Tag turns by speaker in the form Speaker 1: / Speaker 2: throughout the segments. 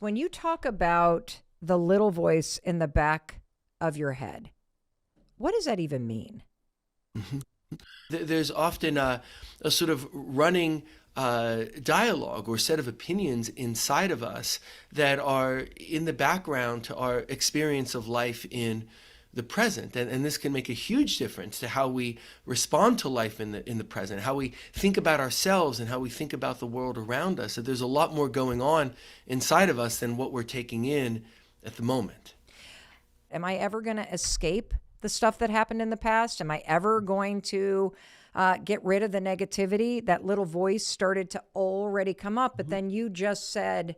Speaker 1: When you talk about the little voice in the back of your head, what does that even mean?
Speaker 2: Mhm. There's often a sort of running dialogue or set of opinions inside of us that are in the background to our experience of life in the present. And this can make a huge difference to how we respond to life in the present, how we think about ourselves and how we think about the world around us. So there's a lot more going on inside of us than what we're taking in at the moment.
Speaker 1: Am I ever going to escape the stuff that happened in the past? Am I ever going to get rid of the negativity? That little voice started to already come up, but
Speaker 2: Mhm.
Speaker 1: then you just said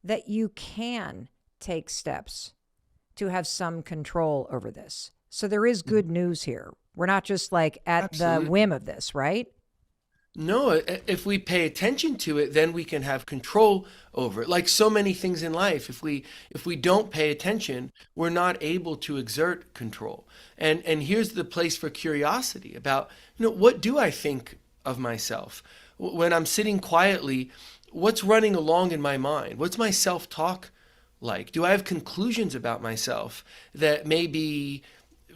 Speaker 1: that you can take steps to have some control over this. So there is
Speaker 2: Mhm.
Speaker 1: good news here. We're not just like at the
Speaker 2: Absolutely.
Speaker 1: whim of this, right?
Speaker 2: No, if we pay attention to it, then we can have control over it. Like so many things in life, if we don't pay attention, we're not able to exert control. And here's the place for curiosity about, what do I think of myself? When I'm sitting quietly, what's running along in my mind? What's my self-talk like? Do I have conclusions about myself that may be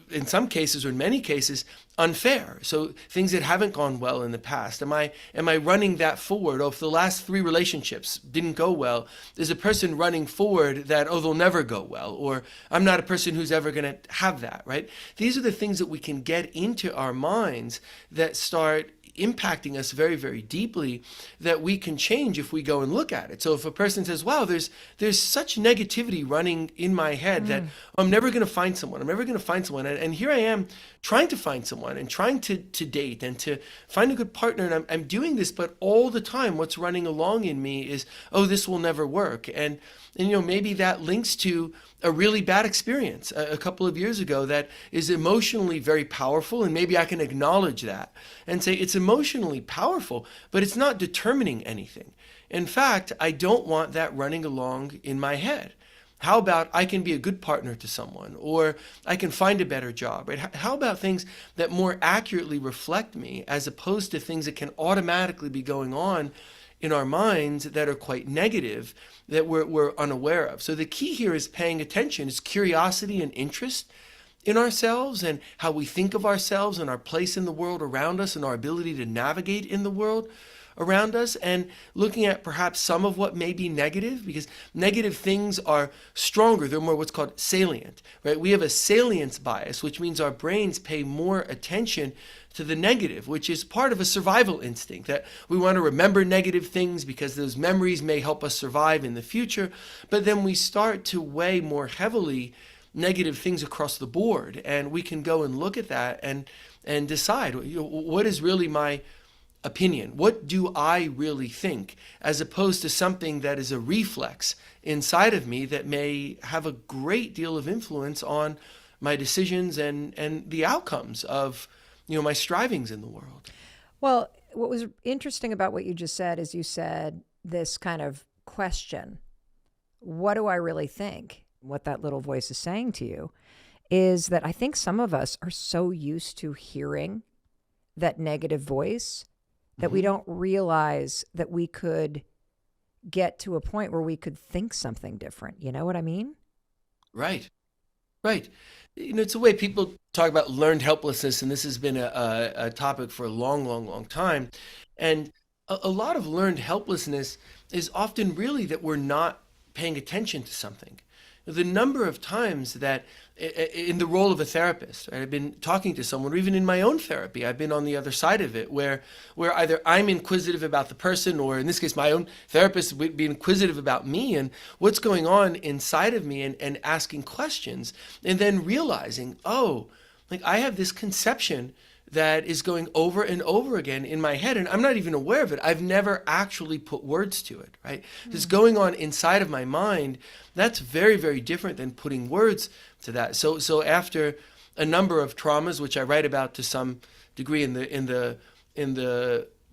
Speaker 2: in some cases or in many cases unfair, so things that haven't gone well in the past, am I running that forward? Oh, if the last three relationships didn't go well, there's a person running forward that, oh, they'll never go well, or I'm not a person who's ever going to have that, right? These are the things that we can get into our minds that start impacting us very, very deeply, that we can change if we go and look at it. So if a person says, wow, there's such negativity running in my head that
Speaker 1: Mm.
Speaker 2: I'm never going to find someone. I'm never going to find someone. And here I am trying to find someone and trying to date and to find a good partner. And I'm doing this, but all the time what's running along in me is, oh, this will never work. And maybe that links to a really bad experience a couple of years ago that is emotionally very powerful. And maybe I can acknowledge that and say it's emotionally powerful, but it's not determining anything. In fact, I don't want that running along in my head. How about I can be a good partner to someone, or I can find a better job, right? How about things that more accurately reflect me as opposed to things that can automatically be going on in our minds that are quite negative that we're unaware of. So the key here is paying attention, is curiosity and interest in ourselves and how we think of ourselves and our place in the world around us and our ability to navigate in the world around us, and looking at perhaps some of what may be negative, because negative things are stronger. They're more what's called salient, right? We have a salience bias, which means our brains pay more attention to the negative, which is part of a survival instinct, that we want to remember negative things because those memories may help us survive in the future. But then we start to weigh more heavily negative things across the board, and we can go and look at that and decide, what is really my opinion? What do I really think? As opposed to something that is a reflex inside of me that may have a great deal of influence on my decisions and the outcomes of my strivings in the world.
Speaker 1: Well, what was interesting about what you just said is you said this kind of question, what do I really think? What that little voice is saying to you is that I think some of us are so used to hearing that negative voice that we
Speaker 2: Hmm.
Speaker 1: don't realize that we could get to a point where we could think something different. You know what I mean?
Speaker 2: Right, right. It's a way people talk about learned helplessness, and this has been a topic for a long, long, long time. And a lot of learned helplessness is often really that we're not paying attention to something. The number of times that in the role of a therapist, right, I've been talking to someone, or even in my own therapy, I've been on the other side of it, where either I'm inquisitive about the person, or in this case, my own therapist would be inquisitive about me and what's going on inside of me, and asking questions, and then realizing, oh, like I have this conception that is going over and over again in my head, and I'm not even aware of it. I've never actually put words to it, right? It's going on inside of my mind. That's very, very different than putting words to that. So after a number of traumas, which I write about to some degree in the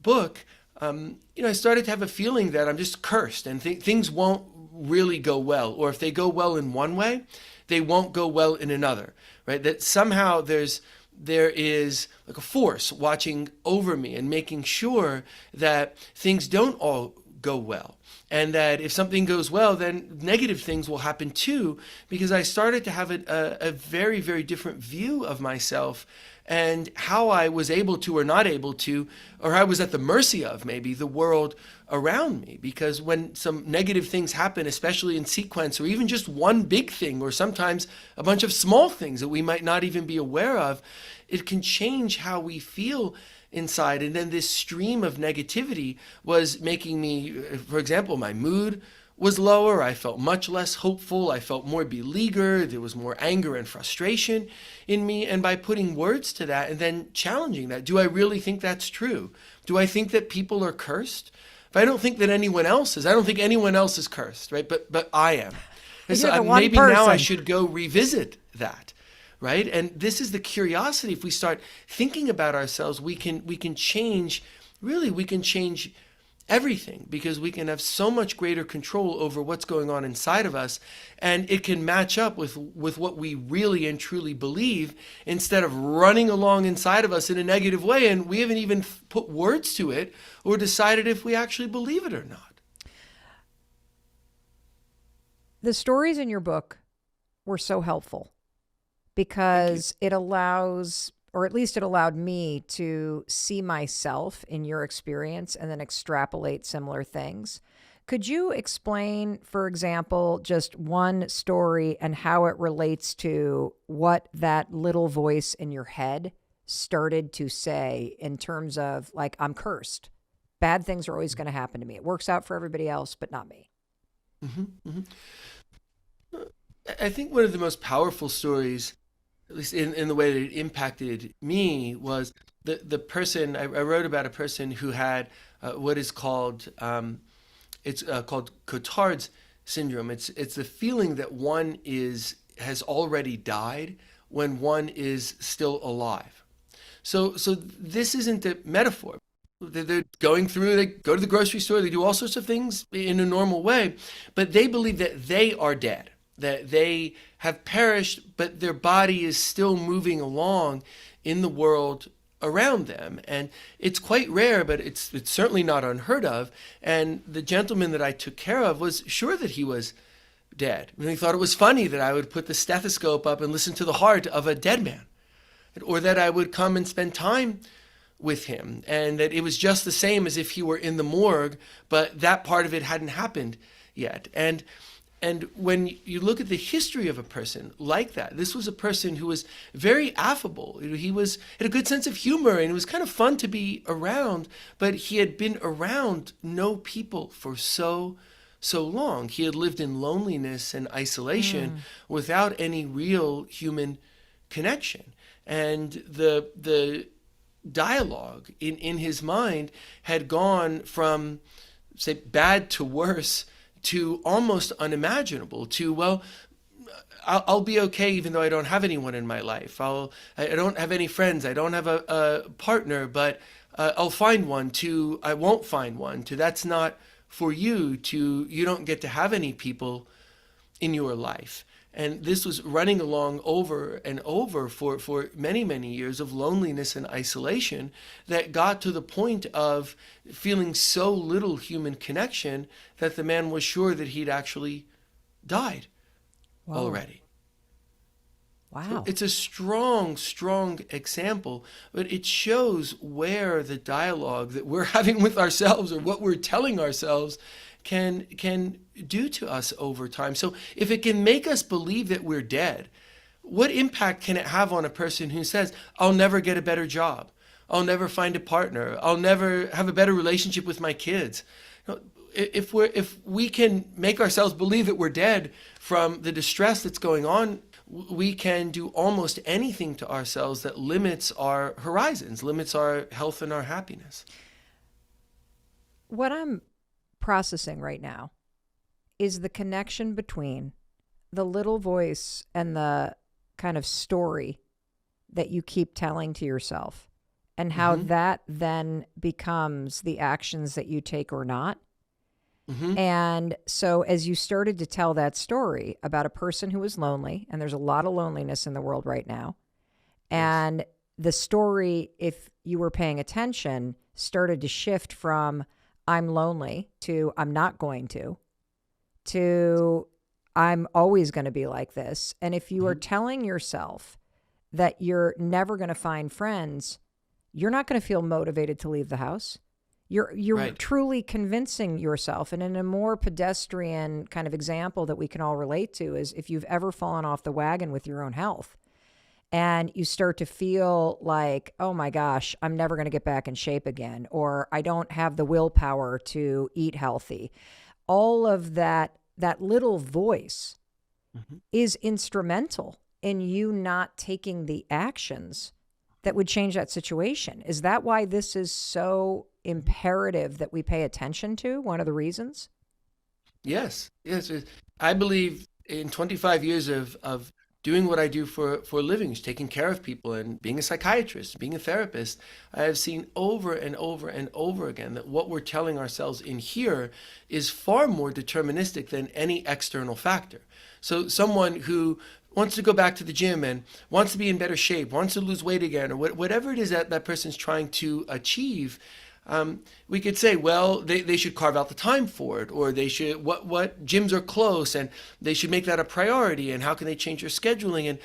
Speaker 2: book, I started to have a feeling that I'm just cursed, and things won't really go well, or if they go well in one way, they won't go well in another, right? That somehow there is like a force watching over me and making sure that things don't all go well. And that if something goes well, then negative things will happen too, because I started to have a very, very different view of myself and how I was able to or not able to, or I was at the mercy of maybe the world around me. Because when some negative things happen, especially in sequence, or even just one big thing, or sometimes a bunch of small things that we might not even be aware of, it can change how we feel inside. And then this stream of negativity was making me, for example, my mood was lower. I felt much less hopeful. I felt more beleaguered. There was more anger and frustration in me. And by putting words to that and then challenging that, do I really think that's true? Do I think that people are cursed? If I don't think that anyone else is, I don't think anyone else is cursed, right? But I am. And
Speaker 1: You're
Speaker 2: so
Speaker 1: the one
Speaker 2: maybe now I
Speaker 1: person.
Speaker 2: should go revisit that. Right? And this is the curiosity. If we start thinking about ourselves, we can change, really, we can change everything, because we can have so much greater control over what's going on inside of us, and it can match up with what we really and truly believe, instead of running along inside of us in a negative way, and we haven't even put words to it or decided if we actually believe it or not.
Speaker 1: The stories in your book were so helpful, because it allows, or at least it allowed me to see myself in your experience and then extrapolate similar things. Could you explain, for example, just one story and how it relates to what that little voice in your head started to say in terms of, like, I'm cursed. Bad things are always going to happen to me. It works out for everybody else, but not me.
Speaker 2: Mm-hmm, mm-hmm. I think one of the most powerful stories, at least in the way that it impacted me, was the person I wrote about, a person who had what is called called Cotard's syndrome. It's the feeling that one has already died when one is still alive. So this isn't a metaphor. They're going through, they go to the grocery store, they do all sorts of things in a normal way, but they believe that they are dead, that they have perished, but their body is still moving along in the world around them. And it's quite rare, but it's certainly not unheard of. And the gentleman that I took care of was sure that he was dead. And he thought it was funny that I would put the stethoscope up and listen to the heart of a dead man, or that I would come and spend time with him, and that it was just the same as if he were in the morgue, but that part of it hadn't happened yet. And when you look at the history of a person like that, this was a person who was very affable. He had a good sense of humor, and it was kind of fun to be around, but he had been around no people for so long. He had lived in loneliness and isolation without any real human connection. And the dialogue in his mind had gone from, say, bad to worse to almost unimaginable, to, well, I'll be okay even though I don't have anyone in my life. I don't have any friends. I don't have a partner, but I'll find one, to I won't find one, to that's not for you, to you don't get to have any people in your life. And this was running along over and over for many, many years of loneliness and isolation, that got to the point of feeling so little human connection that the man was sure that he'd actually died already.
Speaker 1: Wow.
Speaker 2: So it's a strong, strong example, but it shows where the dialogue that we're having with ourselves, or what we're telling ourselves, can do to us over time. So if it can make us believe that we're dead, what impact can it have on a person who says, I'll never get a better job, I'll never find a partner, I'll never have a better relationship with my kids? If we can make ourselves believe that we're dead from the distress that's going on, we can do almost anything to ourselves that limits our horizons, limits our health and our happiness.
Speaker 1: What I'm processing right now is the connection between the little voice and the kind of story that you keep telling to yourself, and how that then becomes the actions that you take or not. And so as you started to tell that story about a person who was lonely, and there's a lot of loneliness in the world right now, and the story, if you were paying attention, started to shift from, I'm lonely to I'm not going to I'm always going to be like this. And if you are
Speaker 2: Mhm.
Speaker 1: telling yourself that you're never going to find friends, you're not going to feel motivated to leave the house. You're
Speaker 2: Right.
Speaker 1: truly convincing yourself. And in a more pedestrian kind of example that we can all relate to is if you've ever fallen off the wagon with your own health and you start to feel like, oh my gosh, I'm never going to get back in shape again, or I don't have the willpower to eat healthy. All of that little voice
Speaker 2: Mhm.
Speaker 1: is instrumental in you not taking the actions that would change that situation. Is that why this is so imperative that we pay attention to? One of the reasons?
Speaker 2: Yes, yes. I believe in 25 years of doing what I do for a living, is taking care of people and being a psychiatrist, being a therapist, I have seen over and over and over again that what we're telling ourselves in here is far more deterministic than any external factor. So someone who wants to go back to the gym and wants to be in better shape, wants to lose weight again, or whatever it is that that person's trying to achieve, we could say, well, they should carve out the time for it, or they should, what gyms are close and they should make that a priority, and how can they change their scheduling? And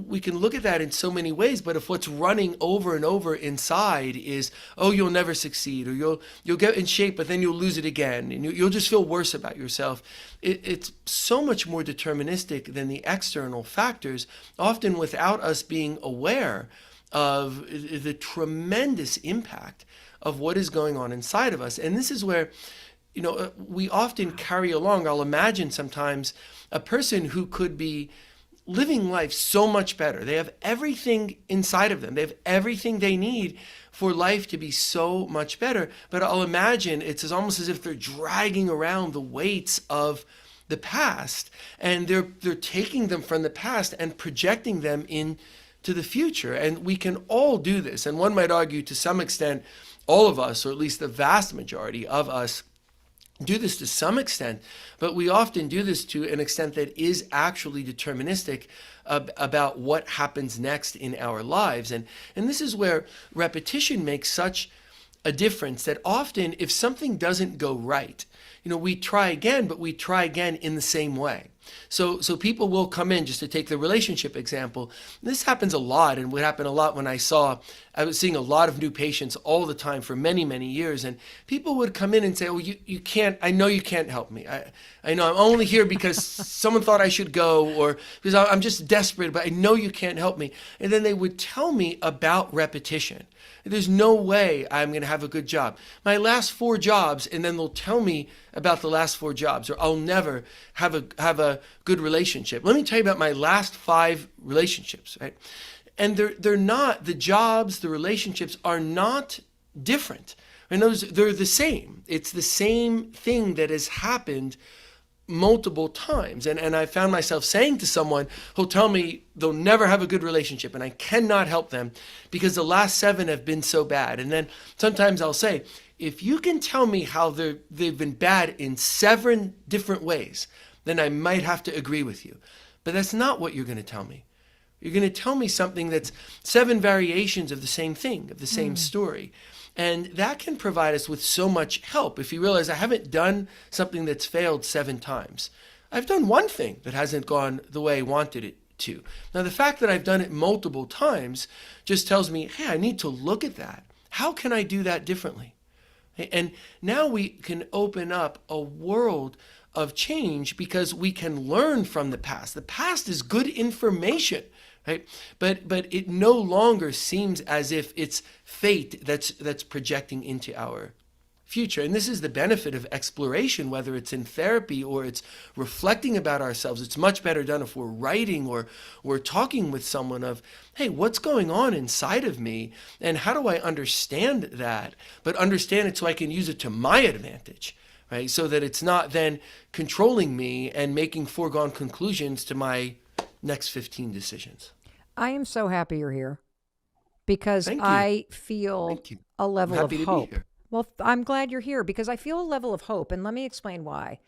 Speaker 2: we can look at that in so many ways, but if what's running over and over inside is, oh, you'll never succeed, or you'll get in shape, but then you'll lose it again, and you'll just feel worse about yourself. It's so much more deterministic than the external factors, often without us being aware of the tremendous impact of what is going on inside of us. And this is where, we often carry along, I'll imagine sometimes, a person who could be living life so much better. They have everything inside of them, they have everything they need for life to be so much better. But I'll imagine it's almost as if they're dragging around the weights of the past, and they're taking them from the past and projecting them into the future. And we can all do this. And one might argue to some extent, all of us, or at least the vast majority of us, do this to some extent, but we often do this to an extent that is actually deterministic about what happens next in our lives. And this is where repetition makes such a difference, that often if something doesn't go right, we try again, but we try again in the same way. So people will come in, just to take the relationship example. This happens a lot, and would happen a lot when I was seeing a lot of new patients all the time for many, many years. And people would come in and say, oh, you can't, I know you can't help me. I know I'm only here because someone thought I should go, or because I'm just desperate, but I know you can't help me. And then they would tell me about repetition. There's no way I'm going to have a good job. My last 4 jobs, and then they'll tell me about the last 4 jobs, or I'll never have a good relationship. Let me tell you about my last 5 relationships, right? And they're not, the jobs, the relationships are not different. And they're the same. It's the same thing that has happened multiple times. And I found myself saying to someone who'll tell me they'll never have a good relationship and I cannot help them because the last 7 have been so bad. And then sometimes I'll say, if you can tell me how they've been bad in 7 different ways, then I might have to agree with you. But that's not what you're going to tell me. You're going to tell me something that's 7 variations of the same thing, of the same story. And that can provide us with so much help. If you realize I haven't done something that's failed 7 times, I've done one thing that hasn't gone the way I wanted it to. Now, the fact that I've done it multiple times just tells me, hey, I need to look at that. How can I do that differently? And now we can open up a world of change because we can learn from the past. The past is good information, right? But it no longer seems as if it's fate that's projecting into our future. And this is the benefit of exploration, whether it's in therapy or it's reflecting about ourselves. It's much better done if we're writing or we're talking with someone of, hey, what's going on inside of me? And how do I understand that? But understand it so I can use it to my advantage, right? So that it's not then controlling me and making foregone conclusions to my next 15 decisions.
Speaker 1: I am so happy you're here because
Speaker 2: Thank you.
Speaker 1: I feel
Speaker 2: Thank you.
Speaker 1: a
Speaker 2: I'm
Speaker 1: level of
Speaker 2: happy to be
Speaker 1: hope.
Speaker 2: here.
Speaker 1: Well, I'm glad you're here because I feel a level of hope. And let me explain why.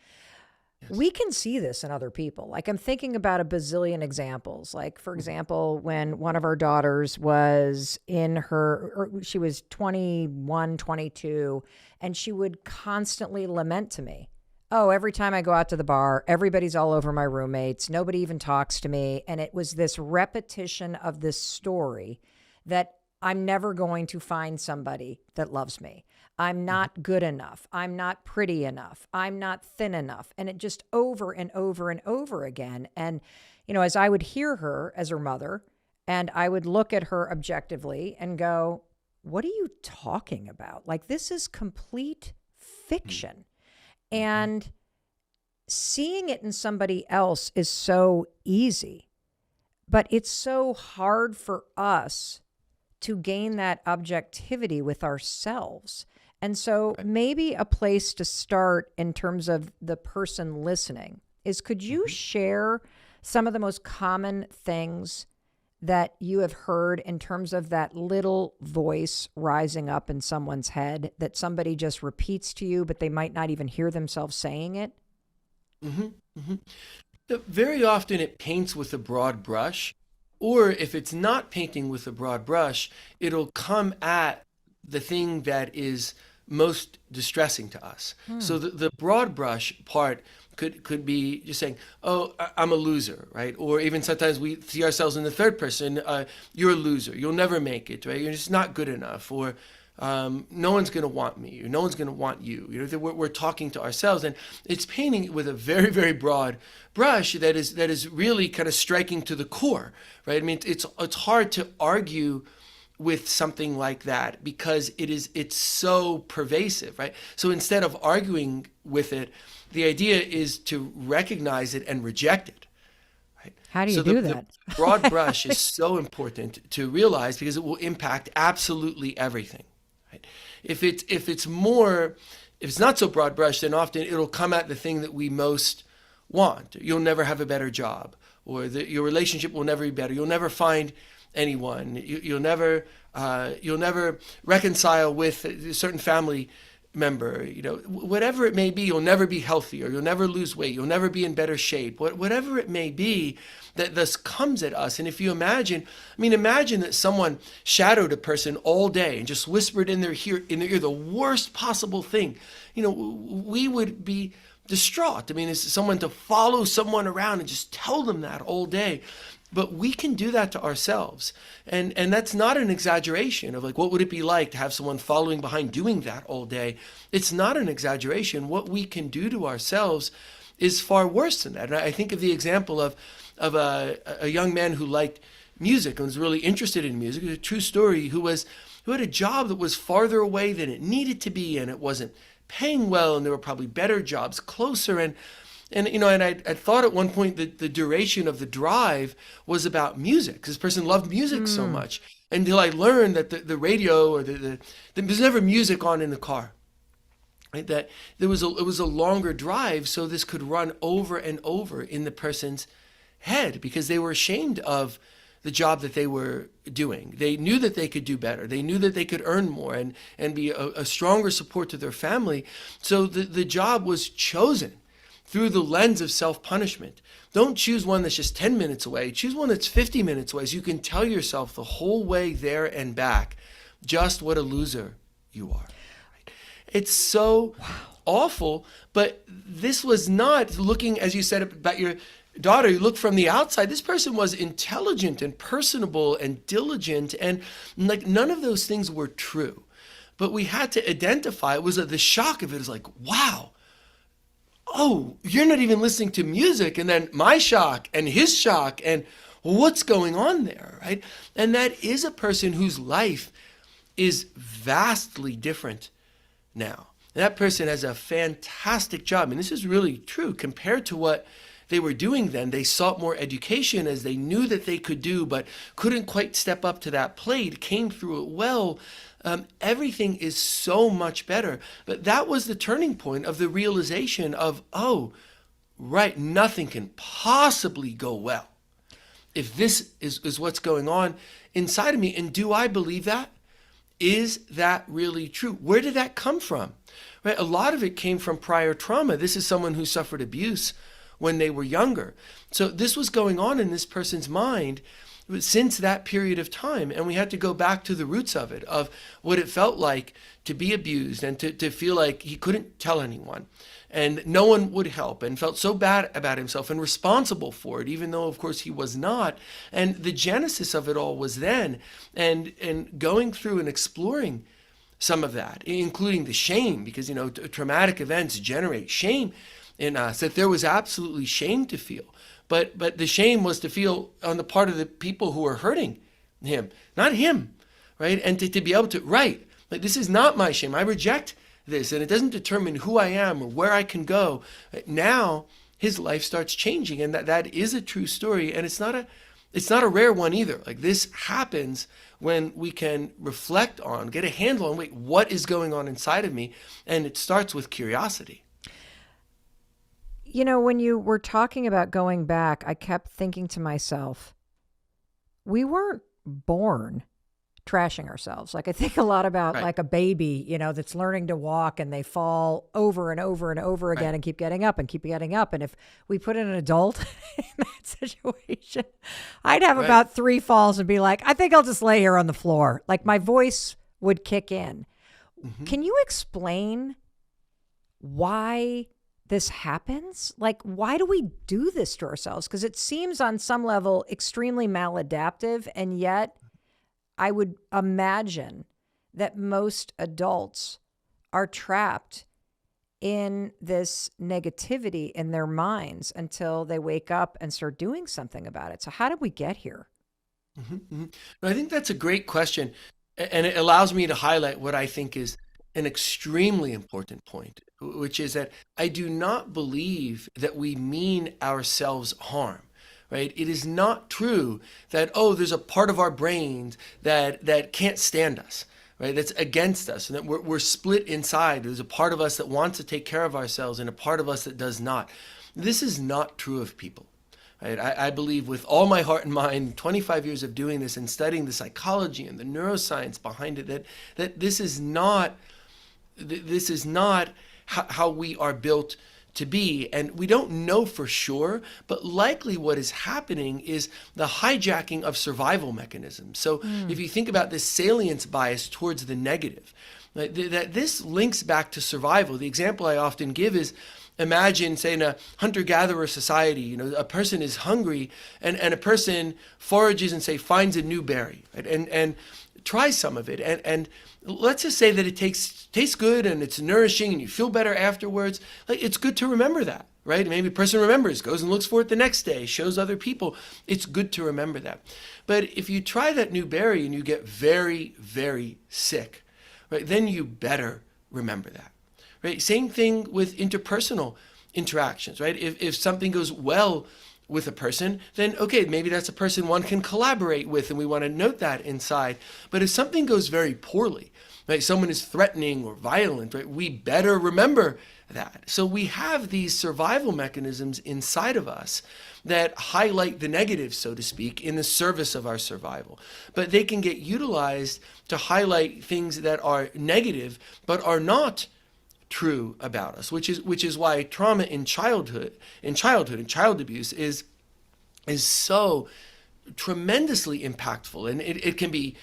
Speaker 2: Yes.
Speaker 1: we can see this in other people. Like I'm thinking about a bazillion examples. Like, for example, when one of our daughters was in her, or she was 21, 22, and she would constantly lament to me, oh, every time I go out to the bar, everybody's all over my roommates. Nobody even talks to me. And it was this repetition of this story that I'm never going to find somebody that loves me. I'm not good enough. I'm not pretty enough. I'm not thin enough. And it just over and over and over again. And, as I would hear her as her mother, and I would look at her objectively and go, what are you talking about? Like, this is complete fiction. And seeing it in somebody else is so easy, but it's so hard for us to gain that objectivity with ourselves. And so maybe a place to start in terms of the person listening is, could you share some of the most common things that you have heard in terms of that little voice rising up in someone's head that somebody just repeats to you, but they might not even hear themselves saying it?
Speaker 2: hmm hmm Very often it paints with a broad brush, or if it's not painting with a broad brush, it'll come at the thing that is most distressing to us. So the broad brush part could be just saying, "Oh, I'm a loser," right? Or even sometimes we see ourselves in the third person. You're a loser. You'll never make it, right? You're just not good enough. Or no one's going to want me. Or no one's going to want you. We're talking to ourselves, and it's painting with a very, very broad brush that is really kind of striking to the core, right? I mean, it's hard to argue with something like that because it's so pervasive, right? So instead of arguing with it, the idea is to recognize it and reject it, right?
Speaker 1: How do you
Speaker 2: So
Speaker 1: do
Speaker 2: the
Speaker 1: that?
Speaker 2: broad brush is so important to realize because it will impact absolutely everything, right? If it's not so broad brush, then often it'll come at the thing that we most want. You'll never have a better job, or your relationship will never be better. You'll never find anyone. You'll never reconcile with a certain family member. Whatever it may be, you'll never be healthier. You'll never lose weight. You'll never be in better shape. Whatever it may be that this comes at us. And if you imagine that someone shadowed a person all day and just whispered in their ear the worst possible thing. We would be distraught. I mean, it's someone to follow someone around and just tell them that all day. But we can do that to ourselves. And that's not an exaggeration of like, what would it be like to have someone following behind doing that all day? It's not an exaggeration. What we can do to ourselves is far worse than that. And I think of the example of a young man who liked music and was really interested in music. It's a true story, who had a job that was farther away than it needed to be, and it wasn't paying well, and there were probably better jobs closer. And I thought at one point that the duration of the drive was about music, because this person loved music so much. Until I learned that the radio or there's never music on in the car. Right? That it was a longer drive, so this could run over and over in the person's head because they were ashamed of the job that they were doing. They knew that they could do better. They knew that they could earn more and be a stronger support to their family. So the job was chosen through the lens of self-punishment. Don't choose one that's just 10 minutes away. Choose one that's 50 minutes away so you can tell yourself the whole way there and back just what a loser you are. It's so awful, but this was not looking, as you said about your daughter, you look from the outside. This person was intelligent and personable and diligent, and like none of those things were true. But we had to identify, it was the shock of it is like, wow, oh, you're not even listening to music, and then my shock and his shock, and what's going on there, right? And that is a person whose life is vastly different now. And that person has a fantastic job, and this is really true compared to what they were doing then. They sought more education as they knew that they could do, but couldn't quite step up to that plate, came through it well. Everything is so much better. But that was the turning point of the realization of, oh, right, nothing can possibly go well if this is what's going on inside of me. And do I believe that? is that really true? Where did that come from? Right? A lot of it came from prior trauma. This is someone who suffered abuse when they were younger. So this was going on in this person's mind since that period of time. And we had to go back to the roots of it, of what it felt like to be abused and to feel like he couldn't tell anyone and no one would help, and felt so bad about himself and responsible for it, even though of course he was not. And the genesis of it all was then, and going through and exploring some of that, including the shame, because traumatic events generate shame in us, that there was absolutely shame to feel. But the shame was to feel on the part of the people who were hurting him, not him, right? And to be able to, right, like, this is not my shame. I reject this, and it doesn't determine who I am or where I can go. Now his life starts changing, and that is a true story, and it's not a rare one either. Like, this happens when we can reflect on, get a handle on, wait, what is going on inside of me? And it starts with curiosity.
Speaker 1: When you were talking about going back, I kept thinking to myself, we weren't born trashing ourselves. Like, I think a lot about
Speaker 2: Right.
Speaker 1: like a baby, that's learning to walk and they fall over and over and over again
Speaker 2: Right.
Speaker 1: and keep getting up and keep getting up. And if we put in an adult in that situation, I'd have
Speaker 2: Right.
Speaker 1: about 3 falls and be like, I think I'll just lay here on the floor. Like, my voice would kick in.
Speaker 2: Mm-hmm.
Speaker 1: Can you explain why this happens? Like, why do we do this to ourselves? Because it seems on some level extremely maladaptive, and yet I would imagine that most adults are trapped in this negativity in their minds until they wake up and start doing something about it. So how did we get here?
Speaker 2: Mm-hmm. Mm-hmm. I think that's a great question, and it allows me to highlight what I think is an extremely important point, which is that I do not believe that we mean ourselves harm. Right? It is not true that, there's a part of our brains that can't stand us, right? That's against us, and that we're split inside. There's a part of us that wants to take care of ourselves and a part of us that does not. This is not true of people. Right? I believe with all my heart and mind, 25 years of doing this and studying the psychology and the neuroscience behind it, that this is not how we are built to be. And we don't know for sure, but likely what is happening is the hijacking of survival mechanisms. So if you think about this salience bias towards the negative, that this links back to survival. The example I often give is, imagine, say, in a hunter-gatherer society, a person is hungry and a person forages and, say, finds a new berry, right? And tries some of it. And let's just say that it tastes good and it's nourishing and you feel better afterwards. Like, it's good to remember that, right? Maybe a person remembers, goes and looks for it the next day, shows other people. It's good to remember that. But if you try that new berry and you get very, very sick, right, then you better remember that. Right? Same thing with interpersonal interactions, right? If something goes well with a person, then okay, maybe that's a person one can collaborate with, and we want to note that inside. But if something goes very poorly, right, someone is threatening or violent, right, we better remember that. So we have these survival mechanisms inside of us that highlight the negative, so to speak, in the service of our survival. But they can get utilized to highlight things that are negative but are not true about us, which is why trauma in childhood and child abuse is so tremendously impactful, and it can be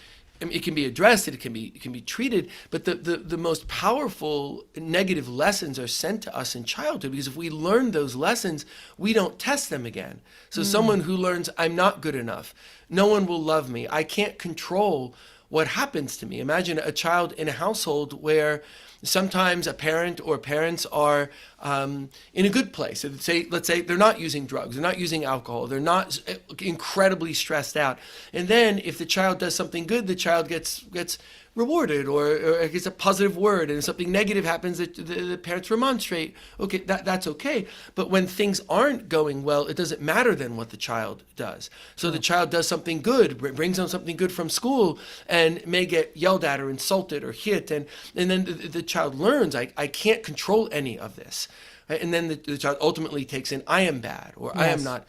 Speaker 2: addressed, it can be treated, but the most powerful negative lessons are sent to us in childhood, because if we learn those lessons, we don't test them again. So someone who learns, I'm not good enough, no one will love me, I can't control what happens to me. Imagine a child in a household where sometimes a parent or parents are in a good place. Let's say they're not using drugs, they're not using alcohol, they're not incredibly stressed out. And then if the child does something good, the child gets rewarded or gets a positive word, and if something negative happens, the parents remonstrate. Okay, that's okay. But when things aren't going well, it doesn't matter then what the child does. So the child does something good, brings home something good from school, and may get yelled at or insulted or hit, and then the child learns, I can't control any of this. Right? And then the child ultimately takes in, I am bad, or I am
Speaker 1: Yes.
Speaker 2: not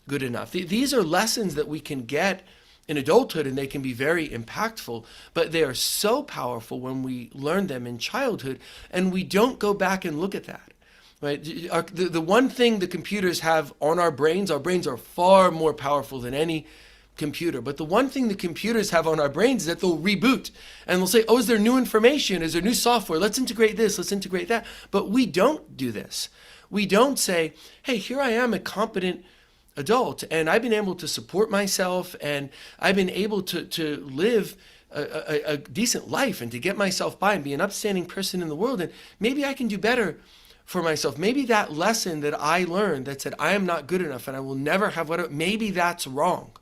Speaker 2: good enough. These are lessons that we can get in adulthood, and they can be very impactful, but they are so powerful when we learn them in childhood and we don't go back and look at that. Right? The one thing the computers have on our brains are far more powerful than any computer. But the one thing the computers have on our brains is that they'll reboot and they'll say, oh, is there new information? Is there new software? Let's integrate this, let's integrate that. But we don't do this. We don't say, hey, here I am, a competent adult, and I've been able to support myself, and I've been able to live a decent life and to get myself by and be an upstanding person in the world. And maybe I can do better for myself. Maybe that lesson that I learned that said I am not good enough and I will never have whatever, maybe that's wrong.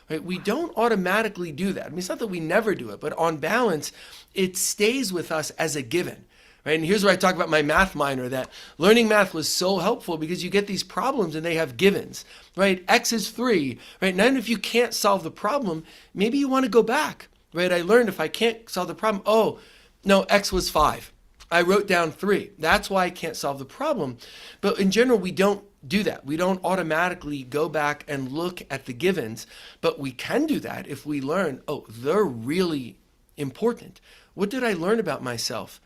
Speaker 2: Right? We don't automatically do that. I mean, it's not that we never do it, but on balance, it stays with us as a given. Right? And here's where I talk about my math minor, that learning math was so helpful because you get these problems and they have givens. Right? X is 3. Right? Now, if you can't solve the problem, maybe you want to go back. Right? I learned if I can't solve the problem, oh, no, X was 5. I wrote down 3. That's why I can't solve the problem. But in general, we don't do that. We don't automatically go back and look at the givens, but we can do that if we learn, oh, they're really important. What did I learn about myself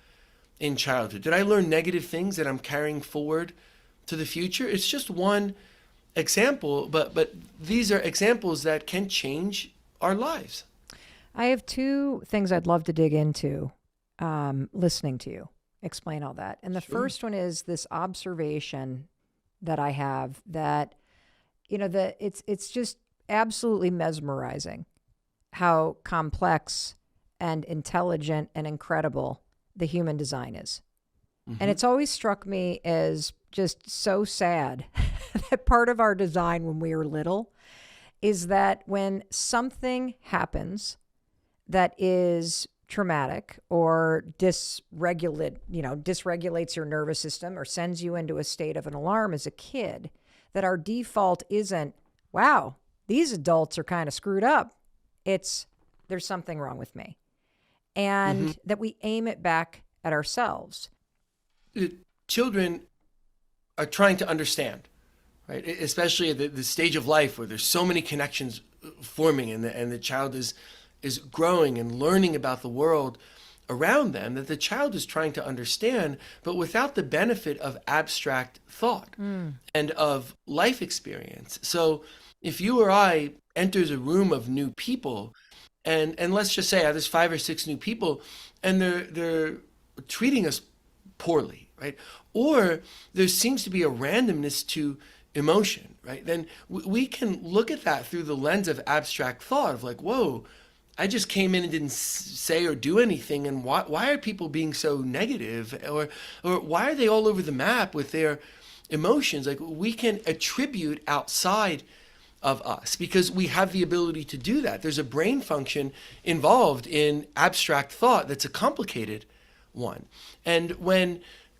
Speaker 2: in childhood? Did I learn negative things that I'm carrying forward to the future? It's just one example, but these are examples that can change our lives.
Speaker 1: I have two things I'd love to dig into listening to you explain all that. And the first one is this observation that I have that, it's just absolutely mesmerizing how complex and intelligent and incredible the human design is. Mm-hmm. And it's always struck me as just so sad that part of our design when we were little is that when something happens that is traumatic or dysregulates your nervous system or sends you into a state of an alarm as a kid, that our default isn't, wow, these adults are kind of screwed up. It's, there's something wrong with me. And that we aim it back at ourselves.
Speaker 2: Children are trying to understand, right? Especially at the stage of life where there's so many connections forming and the child is growing and learning about the world around them, that the child is trying to understand, but without the benefit of abstract thought and of life experience. So if you or I enters a room of new people, and let's just say there's 5 or 6 new people, and they're treating us poorly, right? Or there seems to be a randomness to emotion, right? Then we can look at that through the lens of abstract thought of like, whoa, I just came in and didn't say or do anything, and why are people being so negative, or why are they all over the map with their emotions? Like, we can attribute outside of us because we have the ability to do that. There's a brain function involved in abstract thought that's a complicated one, and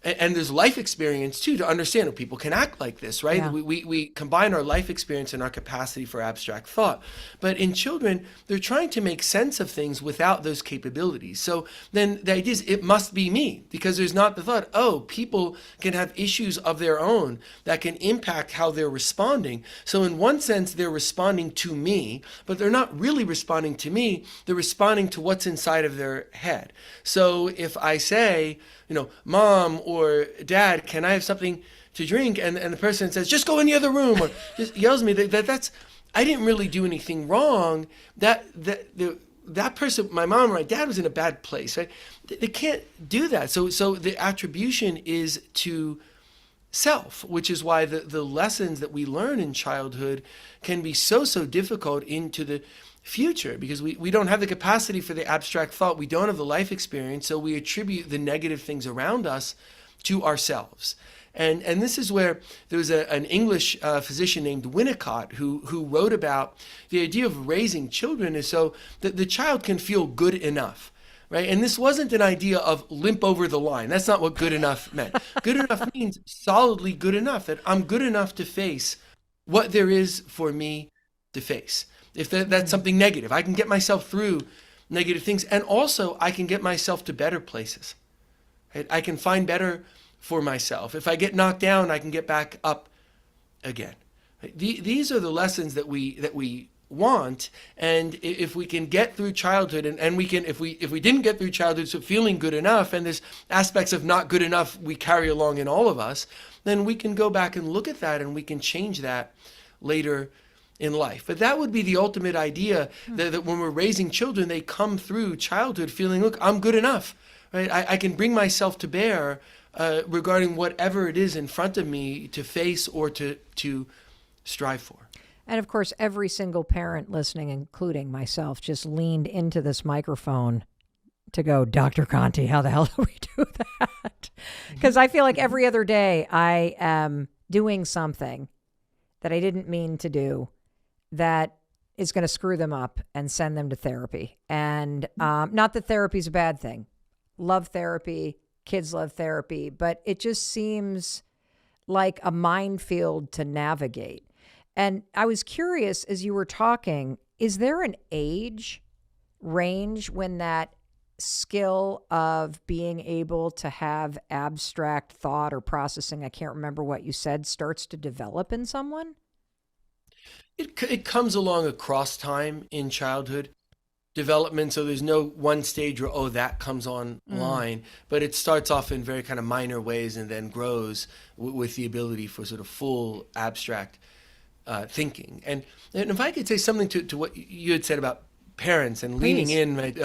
Speaker 2: there's life experience too to understand how people can act like this, right? Yeah. We combine our life experience and our capacity for abstract thought. But in children, they're trying to make sense of things without those capabilities. So then the idea is it must be me, because there's not the thought, oh, people can have issues of their own that can impact how they're responding. So in one sense, they're responding to me, but they're not really responding to me. They're responding to what's inside of their head. So if I say, Mom or Dad, can I have something to drink? And the person says, just go in the other room, or just yells at me, that's, I didn't really do anything wrong. That person, my mom or my dad, was in a bad place, right? They can't do that. So the attribution is to self, which is why the lessons that we learn in childhood can be so difficult into the future, because we don't have the capacity for the abstract thought. We don't have the life experience, so we attribute the negative things around us to ourselves. And this is where there was an English physician named Winnicott who wrote about the idea of raising children is so that the child can feel good enough. Right? And this wasn't an idea of limp over the line. That's not what good enough meant. Good enough means solidly good enough, that I'm good enough to face what there is for me to face. If that's something negative, I can get myself through negative things. And also, I can get myself to better places. Right? I can find better for myself. If I get knocked down, I can get back up again. Right? These are the lessons that we want. And if we can get through childhood, and we can, if we didn't get through childhood, so feeling good enough, and there's aspects of not good enough we carry along in all of us, then we can go back and look at that, and we can change that later in life. But that would be the ultimate idea, that when we're raising children, they come through childhood feeling, look, I'm good enough, right? I can bring myself to bear regarding whatever it is in front of me to face or to strive for.
Speaker 1: And of course, every single parent listening, including myself, just leaned into this microphone to go, Dr. Conti, how the hell do we do that? Because I feel like every other day I am doing something that I didn't mean to do that is going to screw them up and send them to therapy. And not that therapy is a bad thing. Love therapy. Kids love therapy. But it just seems like a minefield to navigate. And I was curious, as you were talking, is there an age range when that skill of being able to have abstract thought or processing, I can't remember what you said, starts to develop in someone?
Speaker 2: It comes along across time in childhood development. So there's no one stage where, oh, that comes online, but it starts off in very kind of minor ways and then grows with the ability for sort of full abstract thinking. And if I could say something to what you had said about parents and leaning
Speaker 1: Please.
Speaker 2: in, right?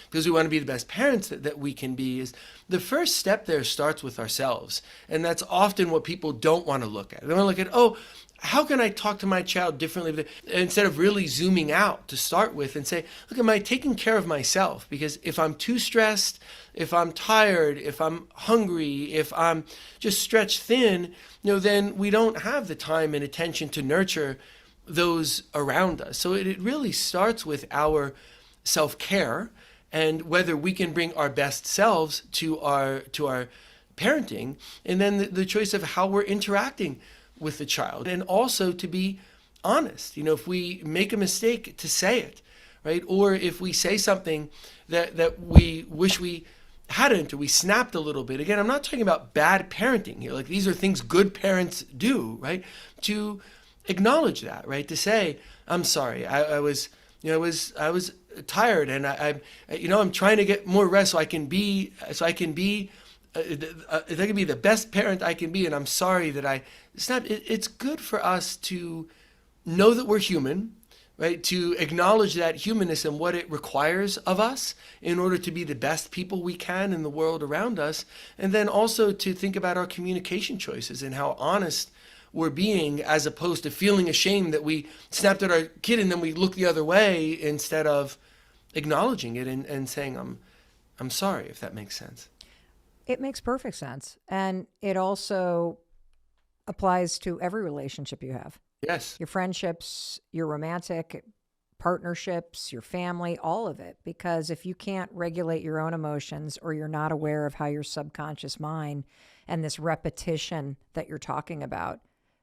Speaker 2: Because we want to be the best parents that we can be, is the first step there starts with ourselves. And that's often what people don't want to look at. They want to look at, oh, how can I talk to my child differently? Instead of really zooming out to start with and say, look, am I taking care of myself? Because if I'm too stressed, if I'm tired, if I'm hungry, if I'm just stretched thin, then we don't have the time and attention to nurture those around us. So it really starts with our self-care and whether we can bring our best selves to our parenting, and then the choice of how we're interacting with the child, and also to be honest. If we make a mistake, to say it, right? Or if we say something that we wish we hadn't, or we snapped a little bit. Again, I'm not talking about bad parenting here. Like, these are things good parents do, right? To acknowledge that, right? To say, I'm sorry, I was tired, and I'm trying to get more rest so I can be that can be the best parent I can be, and I'm sorry that I snapped. It's good for us to know that we're human, right? To acknowledge that humanness and what it requires of us in order to be the best people we can in the world around us, and then also to think about our communication choices and how honest we're being, as opposed to feeling ashamed that we snapped at our kid and then we look the other way instead of acknowledging it and saying, I'm sorry, if that makes sense.
Speaker 1: It makes perfect sense. And it also applies to every relationship you have.
Speaker 2: Yes.
Speaker 1: Your friendships, your romantic partnerships, your family, all of it. Because if you can't regulate your own emotions, or you're not aware of how your subconscious mind and this repetition that you're talking about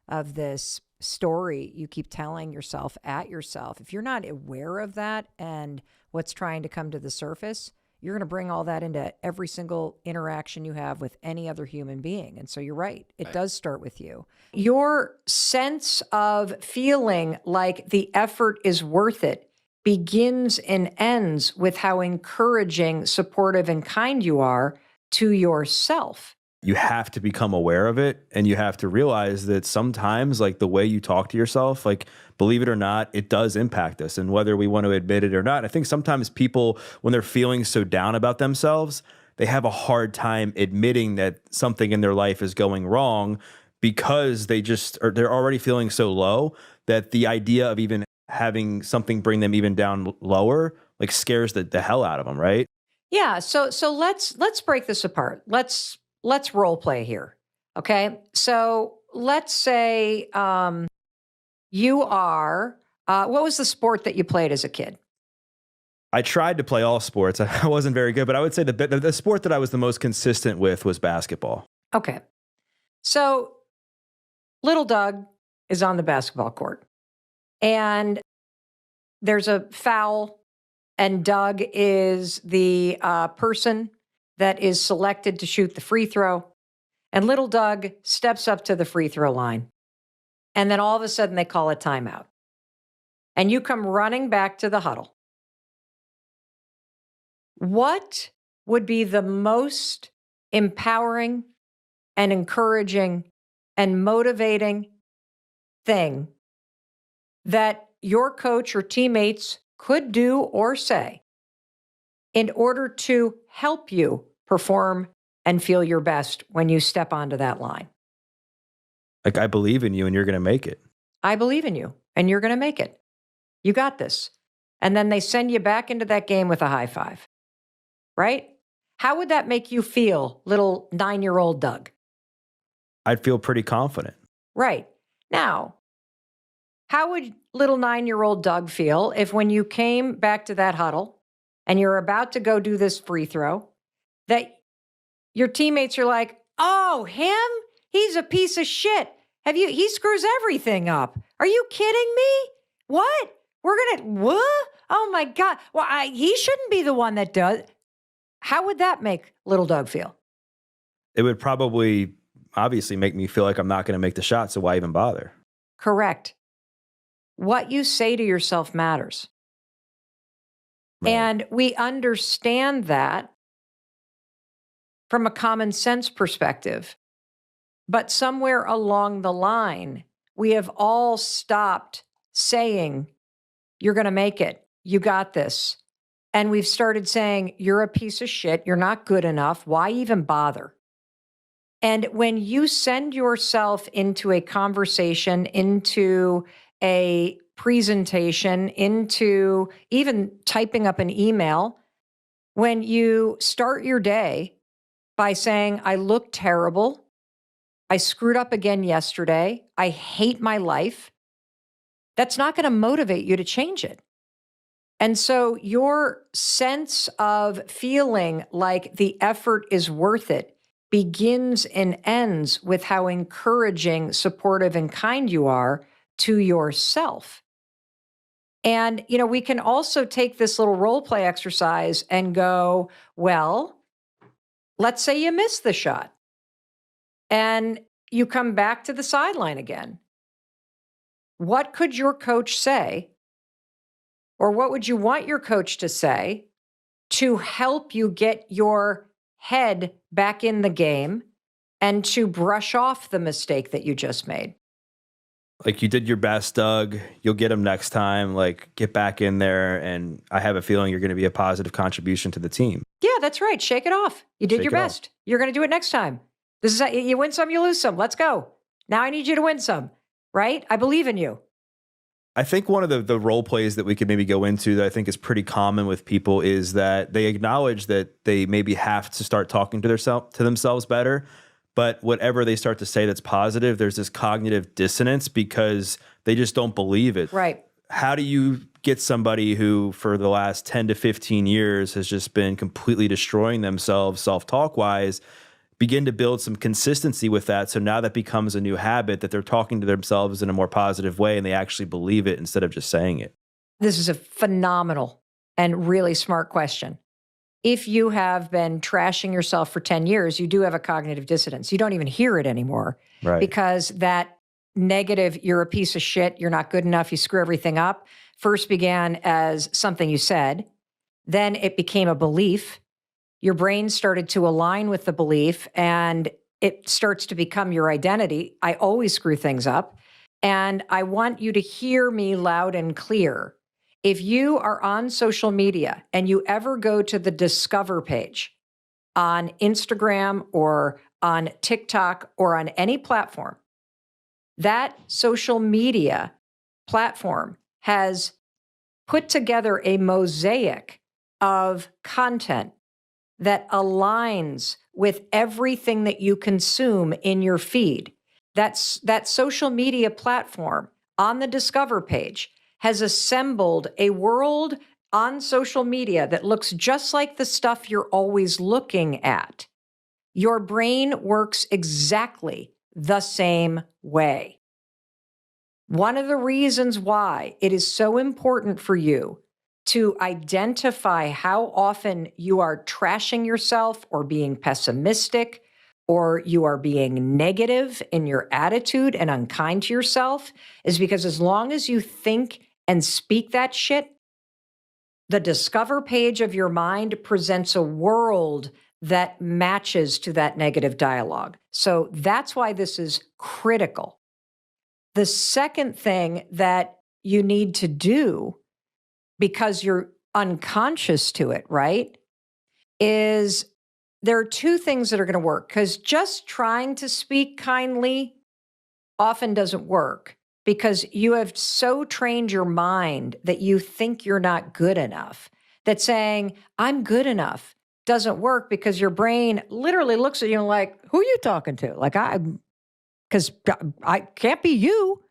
Speaker 1: of this story you keep telling yourself at yourself, if you're not aware of that and what's trying to come to the surface, you're going to bring all that into every single interaction you have with any other human being. And so you're right. It does start with you. Your sense of feeling like the effort is worth it begins and ends with how encouraging, supportive, and kind you are to yourself.
Speaker 3: You have to become aware of it, and you have to realize that sometimes, like, the way you talk to yourself, like, believe it or not, it does impact us. And whether we want to admit it or not, I think sometimes people, when they're feeling so down about themselves, they have a hard time admitting that something in their life is going wrong, because they're already feeling so low that the idea of even having something bring them even down lower, like, scares the hell out of them, right?
Speaker 1: Yeah. So let's break this apart. Let's role play here. Okay. So let's say you are, what was the sport that you played as a kid?
Speaker 3: I tried to play all sports. I wasn't very good, but I would say the sport that I was the most consistent with was basketball.
Speaker 1: Okay. So little Doug is on the basketball court, and there's a foul, and Doug is the person that is selected to shoot the free throw. And little Doug steps up to the free throw line. And then all of a sudden they call a timeout. and you come running back to the huddle, what would be the most empowering and encouraging and motivating thing that your coach or teammates could do or say in order to help you perform and feel your best when you step onto that line?
Speaker 3: Like, I believe in you and you're going to make it.
Speaker 1: I believe in you and you're going to make it. You got this. And then they send you back into that game with a high five, right? How would that make you feel, little 9-year-old Doug?
Speaker 3: I'd feel pretty confident.
Speaker 1: Right. Now, how would little 9-year-old Doug feel if when you came back to that huddle and you're about to go do this free throw, that your teammates are like, oh, him? He's a piece of shit. He screws everything up. Are you kidding me? What? What? Oh my God. Well, he shouldn't be the one that does. How would that make little Doug feel?
Speaker 3: It would probably obviously make me feel like I'm not going to make the shot, so why even bother?
Speaker 1: Correct. What you say to yourself matters.
Speaker 3: Right.
Speaker 1: And we understand that from a common sense perspective. But somewhere along the line, we have all stopped saying, you're going to make it. You got this. And we've started saying, you're a piece of shit. You're not good enough. Why even bother? And when you send yourself into a conversation, into a presentation, into even typing up an email, when you start your day by saying, I look terrible, I screwed up again yesterday, I hate my life, that's not going to motivate you to change it. And so your sense of feeling like the effort is worth it begins and ends with how encouraging, supportive, and kind you are to yourself. And, we can also take this little role play exercise and go, well, let's say you miss the shot and you come back to the sideline again. What could your coach say, or what would you want your coach to say to help you get your head back in the game and to brush off the mistake that you just made?
Speaker 3: Like, you did your best, Doug. You'll get them next time. Like, get back in there. And I have a feeling you're going to be a positive contribution to the team.
Speaker 1: Yeah, that's right. Shake it off. You did
Speaker 3: Shake
Speaker 1: your
Speaker 3: it off.
Speaker 1: best. You're going to do it next time. This is you win some, you lose some. Let's go. Now I need you to win some, right? I believe in you.
Speaker 3: I think one of the role plays that we could maybe go into that I think is pretty common with people is that they acknowledge that they maybe have to start talking to themselves better. But whatever they start to say that's positive, there's this cognitive dissonance because they just don't believe it.
Speaker 1: Right.
Speaker 3: How do you get somebody who for the last 10 to 15 years has just been completely destroying themselves self-talk wise, begin to build some consistency with that, so now that becomes a new habit that they're talking to themselves in a more positive way and they actually believe it instead of just saying it?
Speaker 1: This is a phenomenal and really smart question. If you have been trashing yourself for 10 years, you do have a cognitive dissonance. You don't even hear it anymore.
Speaker 3: Right.
Speaker 1: Because that negative, you're a piece of shit, you're not good enough, you screw everything up, first began as something you said. Then it became a belief. Your brain started to align with the belief and it starts to become your identity. I always screw things up. And I want you to hear me loud and clear. If you are on social media and you ever go to the Discover page on Instagram or on TikTok or on any platform, that social media platform has put together a mosaic of content that aligns with everything that you consume in your feed. That social media platform on the Discover page has assembled a world on social media that looks just like the stuff you're always looking at. Your brain works exactly the same way. One of the reasons why it is so important for you to identify how often you are trashing yourself or being pessimistic or you are being negative in your attitude and unkind to yourself is because as long as you think and speak that shit, the discover page of your mind presents a world that matches to that negative dialogue. So that's why this is critical. The second thing that you need to do, because you're unconscious to it, right, is there are two things that are going to work, because just trying to speak kindly often doesn't work because you have so trained your mind that you think you're not good enough, that saying, I'm good enough doesn't work because your brain literally looks at you and like, who are you talking to? Like, because I can't be you.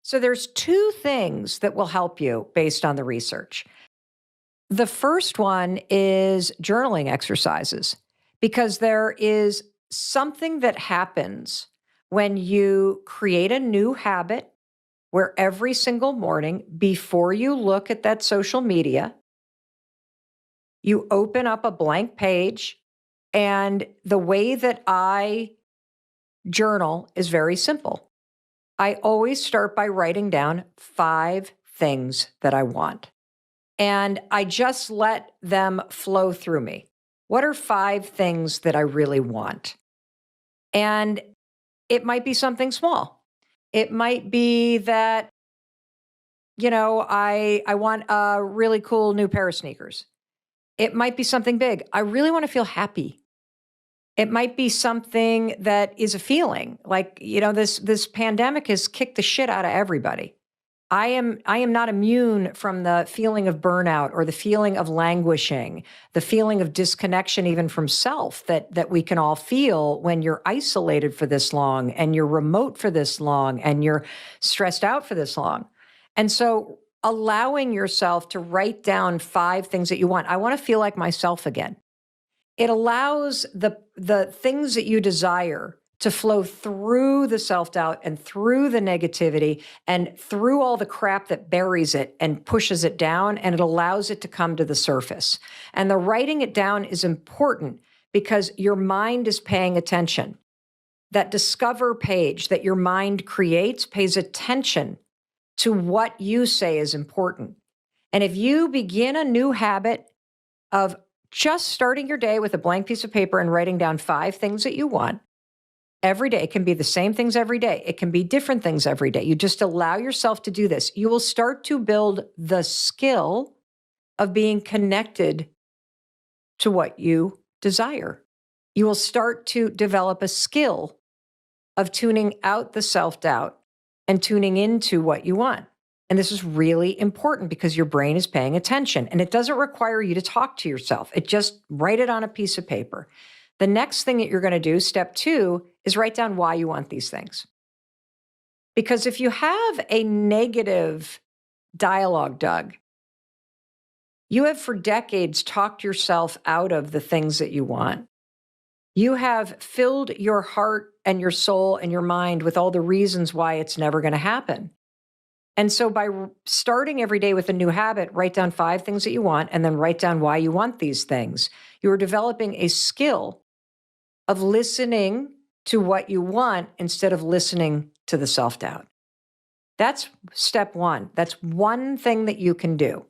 Speaker 1: So there's two things that will help you based on the research. The first one is journaling exercises, because there is something that happens when you create a new habit where every single morning before you look at that social media, you open up a blank page. And the way that I journal is very simple. I always start by writing down 5 things that I want. And I just let them flow through me. What are 5 things that I really want? And it might be something small. It might be that, I want a really cool new pair of sneakers. It might be something big. I really want to feel happy. It might be something that is a feeling like, this pandemic has kicked the shit out of everybody. I am not immune from the feeling of burnout or the feeling of languishing, the feeling of disconnection even from self that we can all feel when you're isolated for this long and you're remote for this long and you're stressed out for this long. And so allowing yourself to write down 5 things that you want. I want to feel like myself again. It allows the things that you desire to flow through the self-doubt and through the negativity and through all the crap that buries it and pushes it down, and it allows it to come to the surface. And the writing it down is important because your mind is paying attention. That discover page that your mind creates pays attention to what you say is important. And if you begin a new habit of just starting your day with a blank piece of paper and writing down 5 things that you want, every day, it can be the same things every day. It can be different things every day. You just allow yourself to do this. You will start to build the skill of being connected to what you desire. You will start to develop a skill of tuning out the self-doubt and tuning into what you want. And this is really important because your brain is paying attention, and it doesn't require you to talk to yourself. It just write it on a piece of paper. The next thing that you're going to do, step 2, is write down why you want these things. Because if you have a negative dialogue, Doug, you have for decades talked yourself out of the things that you want. You have filled your heart and your soul and your mind with all the reasons why it's never going to happen. And so by starting every day with a new habit, write down 5 things that you want and then write down why you want these things. You are developing a skill of listening to what you want instead of listening to the self-doubt. That's step 1. That's one thing that you can do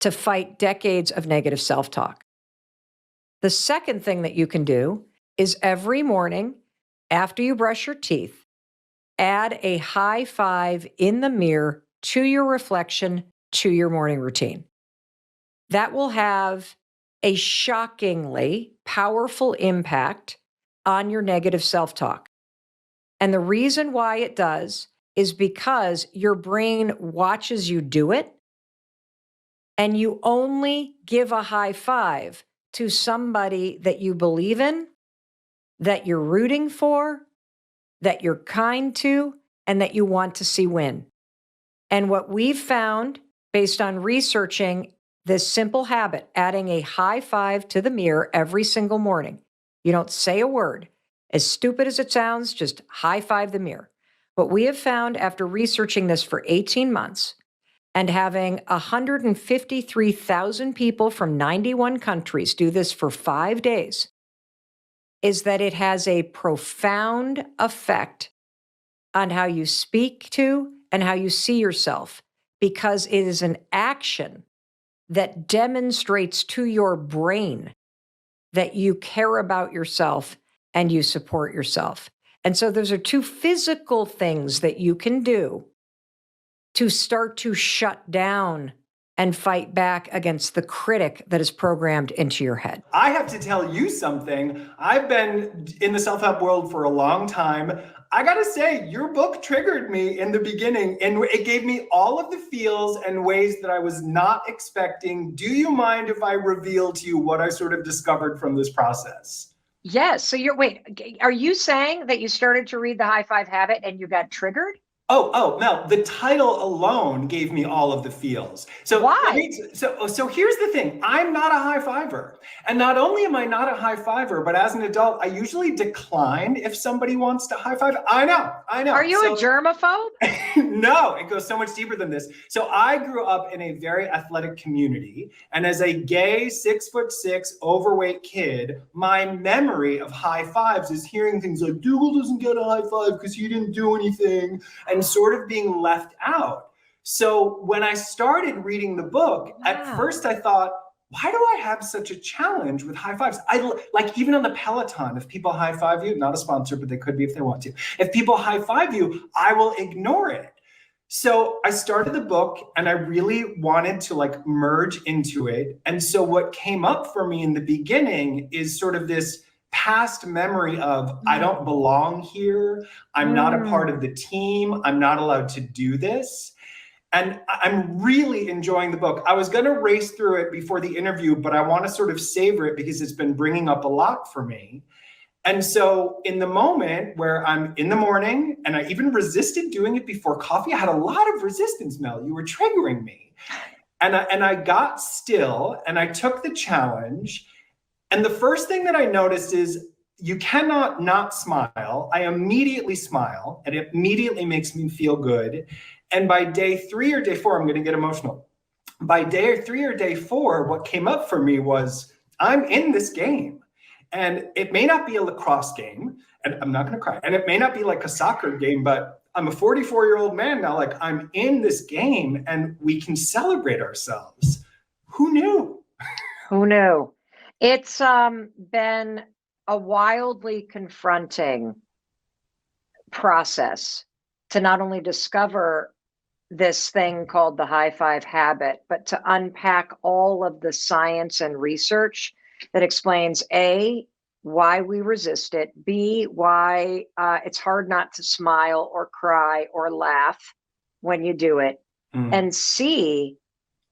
Speaker 1: to fight decades of negative self-talk. The second thing that you can do is every morning after you brush your teeth, add a high 5 in the mirror to your reflection to your morning routine. That will have a shockingly powerful impact on your negative self-talk. And the reason why it does is because your brain watches you do it, and you only give a high 5 to somebody that you believe in, that you're rooting for, that you're kind to, and that you want to see win. And what we've found based on researching this simple habit, adding a high 5 to the mirror every single morning, you don't say a word. As stupid as it sounds, just high 5 the mirror. What we have found after researching this for 18 months and having 153,000 people from 91 countries do this for 5 days is that it has a profound effect on how you speak to and how you see yourself. because it is an action that demonstrates to your brain that you care about yourself and you support yourself. And so those are two physical things that you can do to start to shut down and fight back against the critic that is programmed into your head.
Speaker 4: I have to tell you something. I've been in the self-help world for a long time. I gotta say, your book triggered me in the beginning, and it gave me all of the feels and ways that I was not expecting. Do you mind if I reveal to you what I sort of discovered from this process?
Speaker 1: Yes. So are you saying that you started to read The High Five Habit and you got triggered?
Speaker 4: Oh, Mel, the title alone gave me all of the feels. So
Speaker 1: why?
Speaker 4: So here's the thing. I'm not a high fiver. And not only am I not a high fiver, but as an adult, I usually decline if somebody wants to high five. I know.
Speaker 1: Are you a germaphobe?
Speaker 4: No, it goes so much deeper than this. So I grew up in a very athletic community. And as a gay 6'6" overweight kid, my memory of high fives is hearing things like, Dougal doesn't get a high five because he didn't do anything. And sort of being left out. So when I started reading the book, at first I thought, why do I have such a challenge with high fives? Like even on the Peloton, if people high five you, not a sponsor, but they could be if they want to. If people high five you, I will ignore it. So I started the book and I really wanted to like merge into it. And so what came up for me in the beginning is sort of this past memory of I don't belong here. I'm not a part of the team. I'm not allowed to do this. And I'm really enjoying the book. I was going to race through it before the interview, but I want to sort of savor it because it's been bringing up a lot for me. And so in the moment where I'm in the morning, and I even resisted doing it before coffee, I had a lot of resistance, Mel. You were triggering me. And I got still and I took the challenge. And the first thing that I noticed is you cannot not smile. I immediately smile and it immediately makes me feel good. And by day 3 or day 4, I'm going to get emotional. By day 3 or day 4, what came up for me was I'm in this game. And it may not be a lacrosse game, and I'm not going to cry. And it may not be like a soccer game, but I'm a 44-year-old man now. Like I'm in this game and we can celebrate ourselves. Who knew?
Speaker 1: Who knew? It's been a wildly confronting process to not only discover this thing called the high five habit, but to unpack all of the science and research that explains A, why we resist it, B, why it's hard not to smile or cry or laugh when you do it, and C,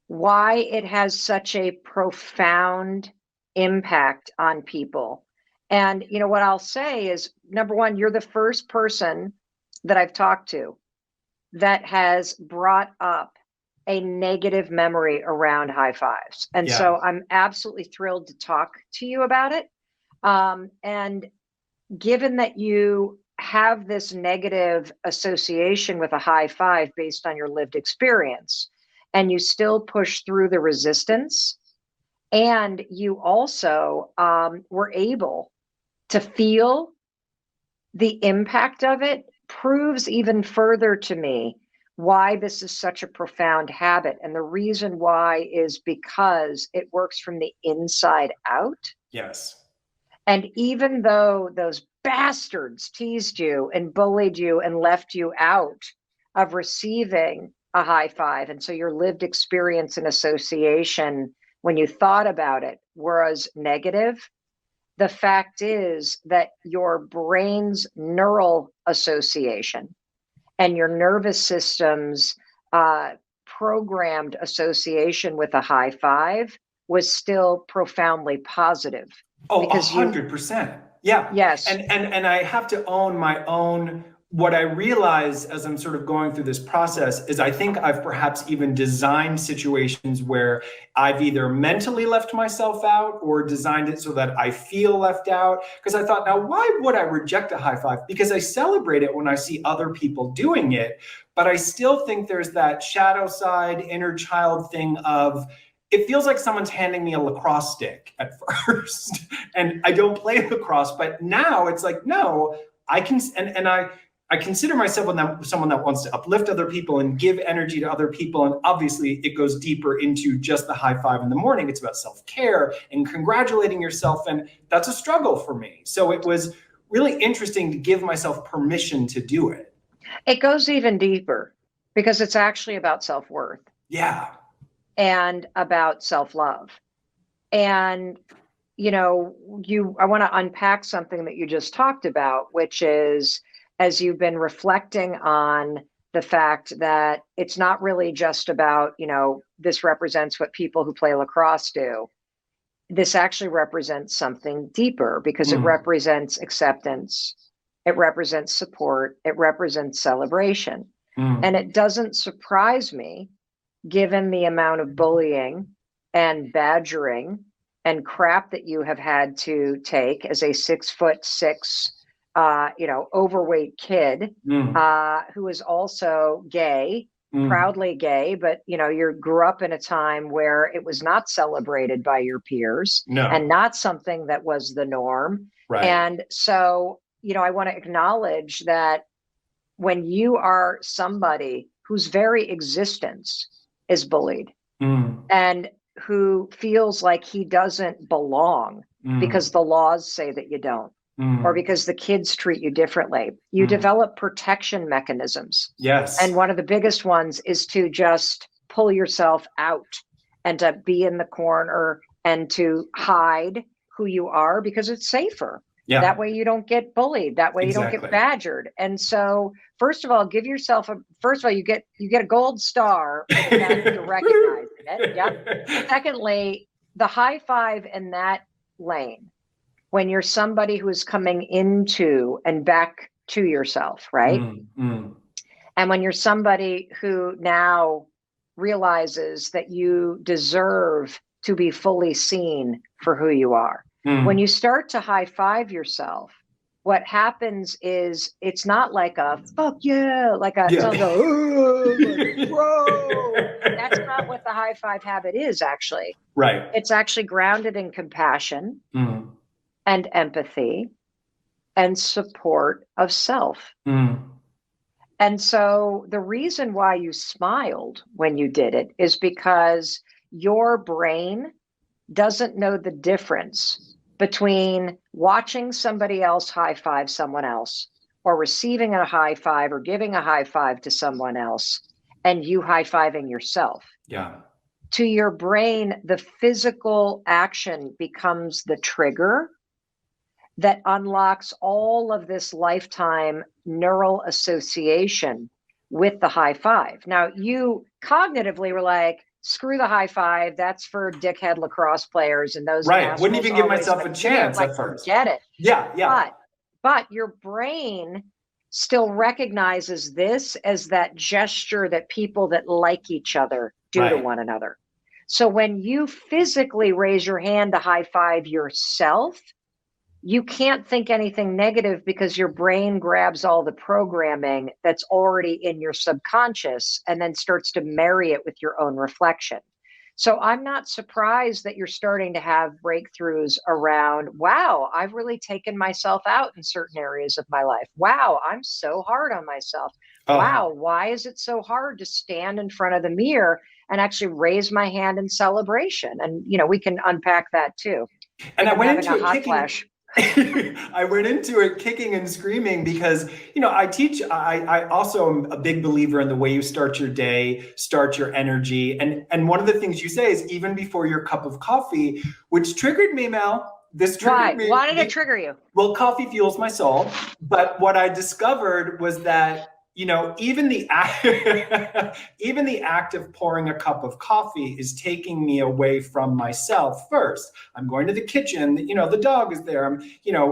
Speaker 1: why it has such a profound impact on people. And you know what I'll say is, number one, you're the first person that I've talked to that has brought up a negative memory around high fives. And so I'm absolutely thrilled to talk to you about it. And given that you have this negative association with a high five based on your lived experience, and you still push through the resistance, and you also were able to feel the impact of it, proves even further to me why this is such a profound habit. And the reason why is because it works from the inside out.
Speaker 4: Yes.
Speaker 1: And even though those bastards teased you and bullied you and left you out of receiving a high five, and so your lived experience and association when you thought about it was negative, the fact is that your brain's neural association and your nervous system's programmed association with a high five was still profoundly positive.
Speaker 4: Oh, 100%. Yeah.
Speaker 1: Yes.
Speaker 4: And I have to own my own. What I realize as I'm sort of going through this process is I think I've perhaps even designed situations where I've either mentally left myself out or designed it so that I feel left out. Because I thought, now, why would I reject a high five? Because I celebrate it when I see other people doing it. But I still think there's that shadow side, inner child thing of, it feels like someone's handing me a lacrosse stick at first. And I don't play lacrosse, but now it's like, no, I can, and I consider myself someone that wants to uplift other people and give energy to other people. And obviously it goes deeper into just the high five in the morning. It's about self-care and congratulating yourself. And that's a struggle for me. So it was really interesting to give myself permission to do it.
Speaker 1: It goes even deeper because it's actually about self-worth.
Speaker 4: Yeah.
Speaker 1: And about self-love. And, you know, I want to unpack something that you just talked about, which is, as you've been reflecting on the fact that it's not really just about, you know, this represents what people who play lacrosse do. This actually represents something deeper because it represents acceptance. It represents support. It represents celebration. And it doesn't surprise me, given the amount of bullying and badgering and crap that you have had to take as a 6'6", overweight kid who is also gay, proudly gay, but you grew up in a time where it was not celebrated by your peers and not something that was the norm.
Speaker 4: Right.
Speaker 1: And so, I want to acknowledge that when you are somebody whose very existence is bullied and who feels like he doesn't belong because the laws say that you don't, or because the kids treat you differently, you develop protection mechanisms.
Speaker 4: Yes.
Speaker 1: And one of the biggest ones is to just pull yourself out and to be in the corner and to hide who you are because it's safer.
Speaker 4: Yeah.
Speaker 1: That way you don't get bullied. That way you don't get badgered. And so, first of all, give yourself you get a gold star for the fact that you're recognizing it. Yep. Secondly, the high five in that lane, when you're somebody who is coming into and back to yourself, right? And when you're somebody who now realizes that you deserve to be fully seen for who you are. When you start to high five yourself, what happens is it's not like a fuck yeah, it's not like, bro. That's not what the high five habit is, actually.
Speaker 4: Right.
Speaker 1: It's actually grounded in compassion and empathy and support of self. And so the reason why you smiled when you did it is because your brain doesn't know the difference between watching somebody else high five someone else or receiving a high five or giving a high five to someone else and you high fiving yourself.
Speaker 4: Yeah.
Speaker 1: To your brain, the physical action becomes the trigger that unlocks all of this lifetime neural association with the high five. Now, you cognitively were like, screw the high five. That's for dickhead lacrosse players and those.
Speaker 4: Right. Wouldn't even give myself a chance at first.
Speaker 1: Get it.
Speaker 4: Yeah. Yeah.
Speaker 1: But your brain still recognizes this as that gesture that people that like each other do to one another. So when you physically raise your hand to high five yourself, you can't think anything negative because your brain grabs all the programming that's already in your subconscious and then starts to marry it with your own reflection. So I'm not surprised that you're starting to have breakthroughs around, wow, I've really taken myself out in certain areas of my life. Wow, I'm so hard on myself. Wow, why is it so hard to stand in front of the mirror and actually raise my hand in celebration? And, we can unpack that too.
Speaker 4: And I went into a flash. I went into it kicking and screaming because, I also am a big believer in the way you start your day, start your energy. And one of the things you say is even before your cup of coffee, which triggered me, Mel. This triggered me.
Speaker 1: Why did it trigger you?
Speaker 4: Well, coffee fuels my soul. But what I discovered was that even the act of pouring a cup of coffee is taking me away from myself first. I'm going to the kitchen, the dog is there. I'm,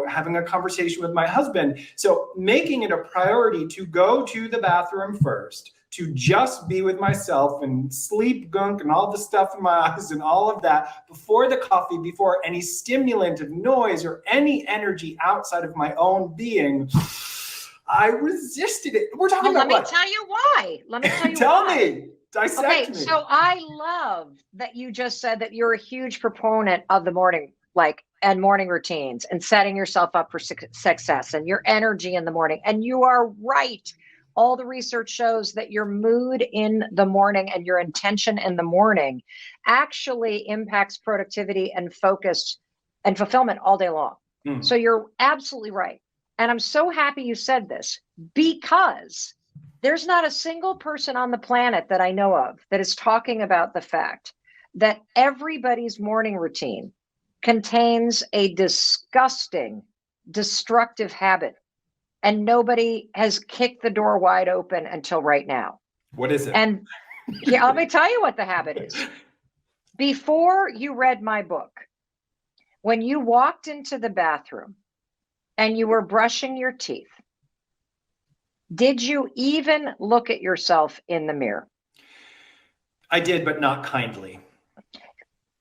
Speaker 4: having a conversation with my husband. So making it a priority to go to the bathroom first, to just be with myself and sleep gunk and all the stuff in my eyes and all of that before the coffee, before any stimulant of noise or any energy outside of my own being. I resisted it. We're talking about
Speaker 1: Let me tell you why.
Speaker 4: Tell me. Dissect me.
Speaker 1: So I love that you just said that you're a huge proponent of the morning and morning routines and setting yourself up for success and your energy in the morning. And you are right. All the research shows that your mood in the morning and your intention in the morning actually impacts productivity and focus and fulfillment all day long. So you're absolutely right. And I'm so happy you said this, because there's not a single person on the planet that I know of that is talking about the fact that everybody's morning routine contains a disgusting, destructive habit. And nobody has kicked the door wide open until right now.
Speaker 4: What is it?
Speaker 1: And yeah, let me tell you what the habit is. Before you read my book, when you walked into the bathroom and you were brushing your teeth, did you even look at yourself in the mirror?
Speaker 4: I did, but not kindly.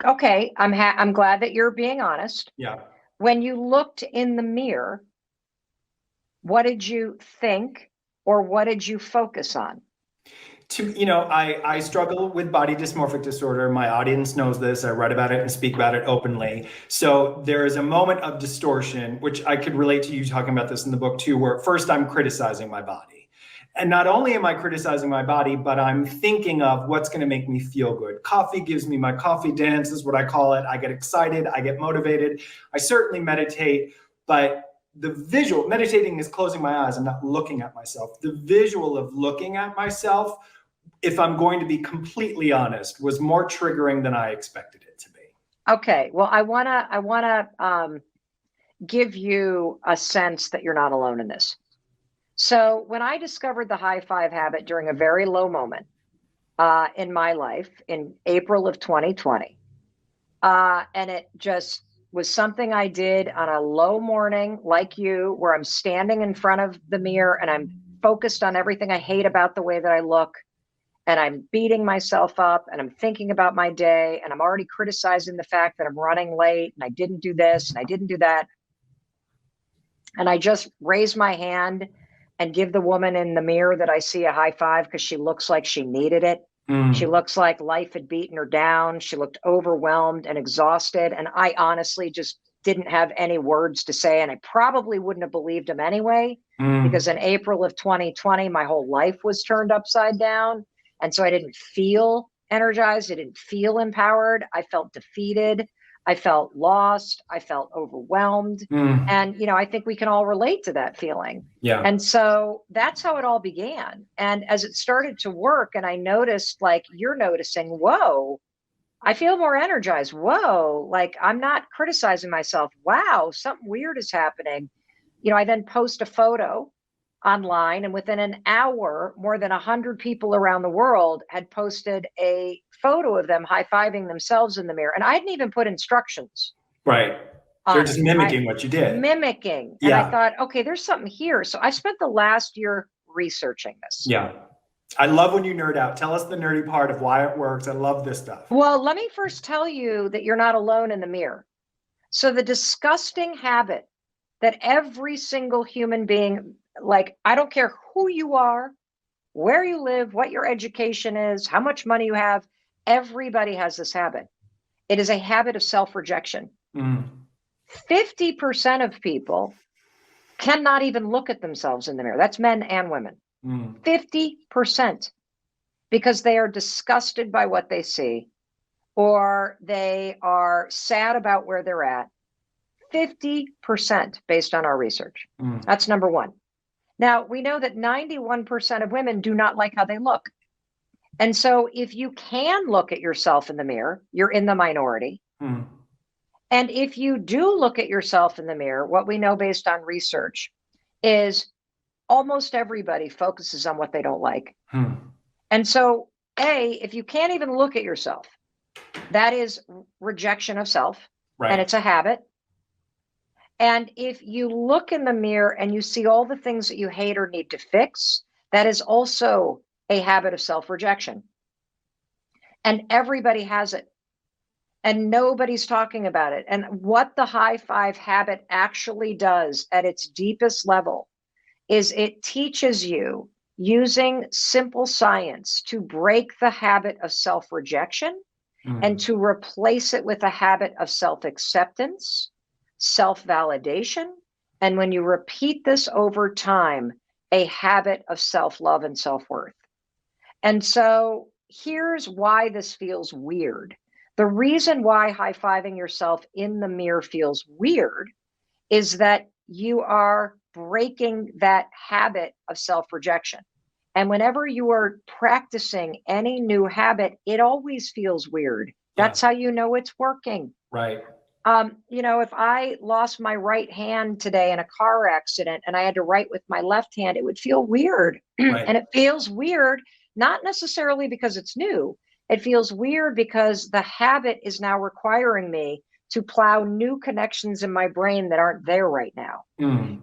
Speaker 1: Okay, I'm glad that you're being honest.
Speaker 4: Yeah.
Speaker 1: When you looked in the mirror, what did you think, or what did you focus on?
Speaker 4: I struggle with body dysmorphic disorder. My audience knows this. I write about it and speak about it openly. So there is a moment of distortion, which I could relate to you talking about this in the book too, where first I'm criticizing my body. And not only am I criticizing my body, but I'm thinking of what's going to make me feel good. Coffee gives me my coffee dance, is what I call it. I get excited. I get motivated. I certainly meditate, but the visual, meditating is closing my eyes and not looking at myself. The visual of looking at myself, if I'm going to be completely honest, was more triggering than I expected it to be.
Speaker 1: Okay. Well, I wanna give you a sense that you're not alone in this. So when I discovered the high five habit during a very low moment in my life in April of 2020, and it just was something I did on a low morning like you, where I'm standing in front of the mirror and I'm focused on everything I hate about the way that I look, and I'm beating myself up, and I'm thinking about my day, and I'm already criticizing the fact that I'm running late and I didn't do this and I didn't do that. And I just raise my hand and give the woman in the mirror that I see a high five, because she looks like she needed it. She looks like life had beaten her down. She looked overwhelmed and exhausted. And I honestly just didn't have any words to say. And I probably wouldn't have believed him anyway, because in April of 2020, my whole life was turned upside down. And so I didn't feel energized. I didn't feel empowered. I felt defeated. I felt lost. I felt overwhelmed. And, I think we can all relate to that feeling.
Speaker 4: Yeah.
Speaker 1: And so that's how it all began. And as it started to work, and I noticed, like you're noticing, whoa, I feel more energized. Whoa, like I'm not criticizing myself. Wow, something weird is happening. I then post a photo online, and within an hour, more than 100 people around the world had posted a photo of them high-fiving themselves in the mirror. And I hadn't even put instructions.
Speaker 4: Right. They're just mimicking what you did.
Speaker 1: Mimicking.
Speaker 4: Yeah.
Speaker 1: And I thought, okay, there's something here. So I spent the last year researching this.
Speaker 4: Yeah. I love when you nerd out. Tell us the nerdy part of why it works. I love this stuff.
Speaker 1: Well, let me first tell you that you're not alone in the mirror. So the disgusting habit that every single human being, like, I don't care who you are, where you live, what your education is, how much money you have, everybody has this habit. It is a habit of self-rejection. 50% of people cannot even look at themselves in the mirror. That's men and women. 50%, because they are disgusted by what they see, or they are sad about where they're at. 50% based on our research. That's number one. Now, we know that 91% of women do not like how they look. And so if you can look at yourself in the mirror, you're in the minority. And if you do look at yourself in the mirror, what we know based on research is almost everybody focuses on what they don't like. And so, if you can't even look at yourself, that is rejection of self, and it's a habit. And if you look in the mirror and you see all the things that you hate or need to fix, that is also a habit of self-rejection. And everybody has it. And nobody's talking about it. And what the high five habit actually does at its deepest level is it teaches you, using simple science, to break the habit of self-rejection and to replace it with a habit of self-acceptance, self-validation, and when you repeat this over time, a habit of self-love and self-worth. And so here's why this feels weird. The reason why high-fiving yourself in the mirror feels weird is that you are breaking that habit of self-rejection. And whenever you are practicing any new habit, it always feels weird. That's how you know it's working.
Speaker 4: Right.
Speaker 1: If I lost my right hand today in a car accident and I had to write with my left hand, it would feel weird.
Speaker 4: Right.
Speaker 1: And it feels weird, not necessarily because it's new. It feels weird because the habit is now requiring me to plow new connections in my brain that aren't there right now.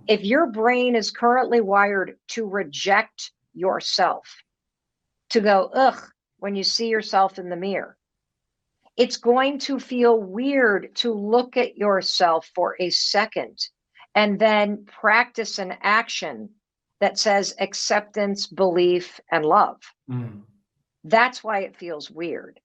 Speaker 1: If your brain is currently wired to reject yourself, to go, ugh, when you see yourself in the mirror, it's going to feel weird to look at yourself for a second and then practice an action that says acceptance, belief, and love. That's why it feels weird.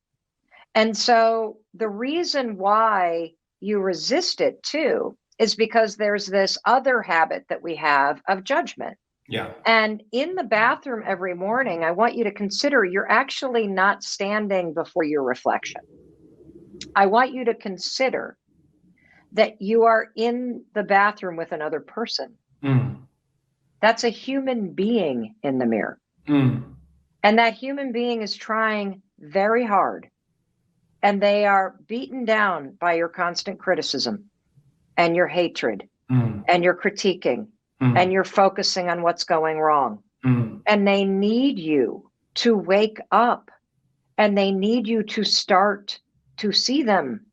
Speaker 1: And so the reason why you resist it too is because there's this other habit that we have of judgment.
Speaker 4: Yeah.
Speaker 1: And in the bathroom every morning, I want you to consider you're actually not standing before your reflection. I want you to consider that you are in the bathroom with another person. That's a human being in the mirror. And that human being is trying very hard. And they are beaten down by your constant criticism and your hatred and your critiquing and you're focusing on what's going wrong. And they need you to wake up and they need you to start to see them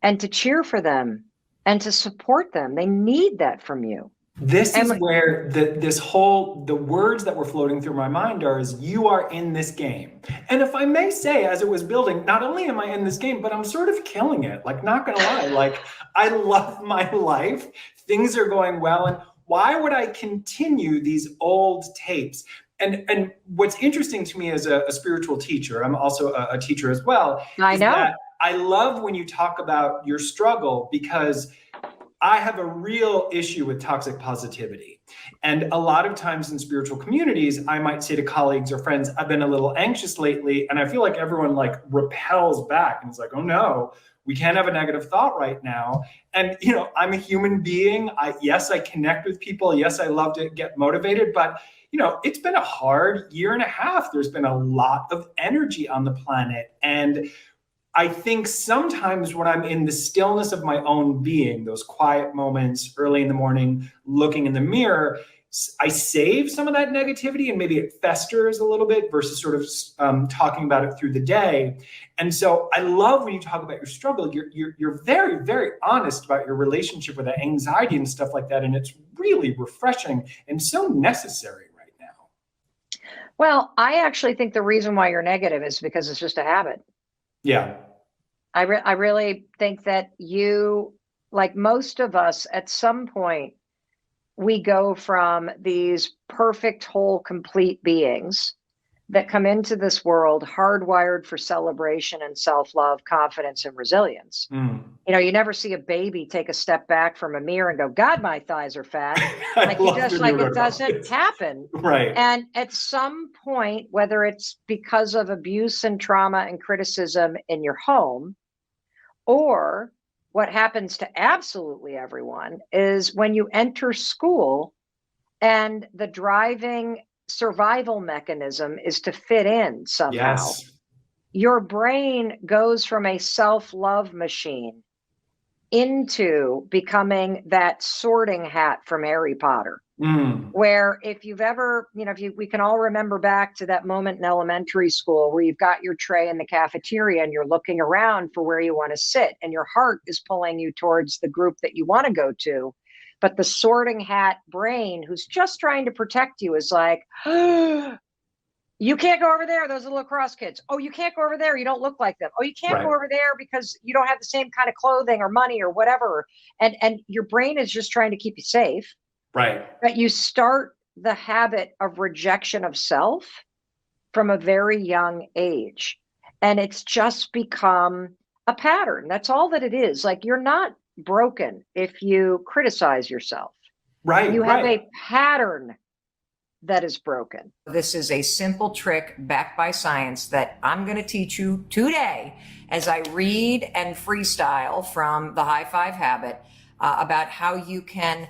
Speaker 1: and to cheer for them and to support them. They need that from you.
Speaker 4: This is where the words that were floating through my mind is you are in this game. And if I may say, as it was building, not only am I in this game, but I'm sort of killing it. Like, not gonna lie, like I love my life. Things are going well. And why would I continue these old tapes? And what's interesting to me as a spiritual teacher, I'm also a teacher as well.
Speaker 1: I know.
Speaker 4: That I love when you talk about your struggle because I have a real issue with toxic positivity. And a lot of times in spiritual communities, I might say to colleagues or friends, I've been a little anxious lately. And I feel like everyone like repels back and it's like, oh no, we can't have a negative thought right now. And, I'm a human being. Yes, I connect with people. Yes, I love to get motivated, but it's been a hard year and a half. There's been a lot of energy on the planet. And I think sometimes when I'm in the stillness of my own being, those quiet moments early in the morning, looking in the mirror, I save some of that negativity and maybe it festers a little bit versus sort of talking about it through the day. And so I love when you talk about your struggle, you're very, very honest about your relationship with that anxiety and stuff like that. And it's really refreshing and so necessary right now.
Speaker 1: Well, I actually think the reason why you're negative is because it's just a habit.
Speaker 4: Yeah.
Speaker 1: I really think that you, like most of us, at some point, we go from these perfect, whole, complete beings that come into this world hardwired for celebration and self-love, confidence, and resilience. You never see a baby take a step back from a mirror and go, God, my thighs are fat. It doesn't happen.
Speaker 4: Right.
Speaker 1: And at some point, whether it's because of abuse and trauma and criticism in your home, or what happens to absolutely everyone is when you enter school and the driving survival mechanism is to fit in somehow.
Speaker 4: Yes.
Speaker 1: Your brain goes from a self-love machine into becoming that sorting hat from Harry Potter. Where if you've ever, we can all remember back to that moment in elementary school where you've got your tray in the cafeteria and you're looking around for where you want to sit and your heart is pulling you towards the group that you want to go to. But the sorting hat brain who's just trying to protect you is like, you can't go over there. Those are lacrosse kids. Oh, you can't go over there. You don't look like them. Oh, you can't go over there because you don't have the same kind of clothing or money or whatever. And your brain is just trying to keep you safe.
Speaker 4: Right.
Speaker 1: But you start the habit of rejection of self from a very young age. And it's just become a pattern. That's all that it is. Like, you're not broken if you criticize yourself.
Speaker 4: Right,
Speaker 1: You have
Speaker 4: right.
Speaker 1: a pattern that is broken. This is a simple trick backed by science that I'm going to teach you today as I read and freestyle from the High Five Habit about how you can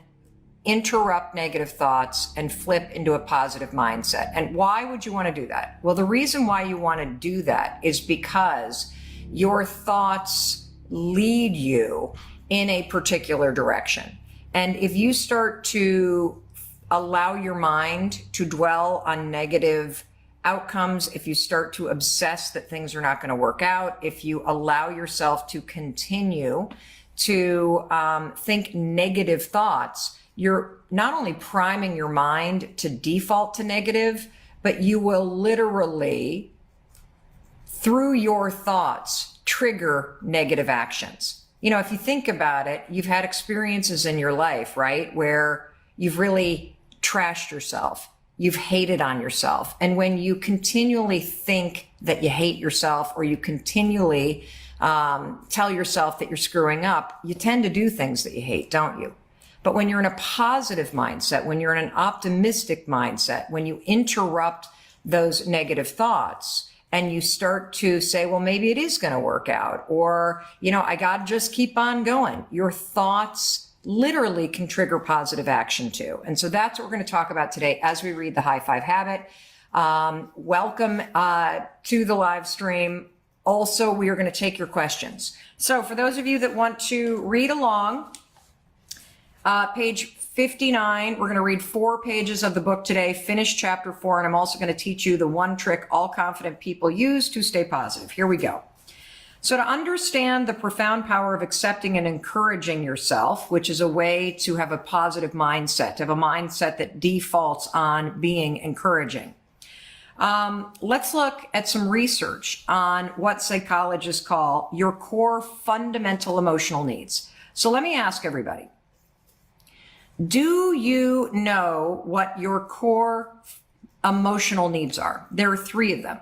Speaker 1: interrupt negative thoughts and flip into a positive mindset. And why would you want to do that? Well, the reason why you want to do that is because your thoughts lead you in a particular direction. And if you start to allow your mind to dwell on negative outcomes, if you start to obsess that things are not going to work out, if you allow yourself to continue to think negative thoughts, you're not only priming your mind to default to negative, but you will literally, through your thoughts, trigger negative actions. You know, if you think about it, you've had experiences in your life, right, where you've really trashed yourself. You've hated on yourself. And when you continually think that you hate yourself, or you continually tell yourself that you're screwing up, you tend to do things that you hate, don't you? But when you're in a positive mindset, when you're in an optimistic mindset, when you interrupt those negative thoughts and you start to say, well, maybe it is going to work out, or, you know, I got to just keep on going. Your thoughts literally can trigger positive action too. And so that's what we're going to talk about today as we read the High Five Habit. Welcome to the live stream. Also, we are going to take your questions. So for those of you that want to read along, page 59, we're going to read 4 pages of the book today, finish chapter 4, and I'm also going to teach you the one trick all confident people use to stay positive. Here we go. So to understand the profound power of accepting and encouraging yourself, which is a way to have a positive mindset, to have a mindset that defaults on being encouraging. Let's look at some research on what psychologists call your core fundamental emotional needs. So let me ask everybody, do you know what your core emotional needs are? There are 3 of them.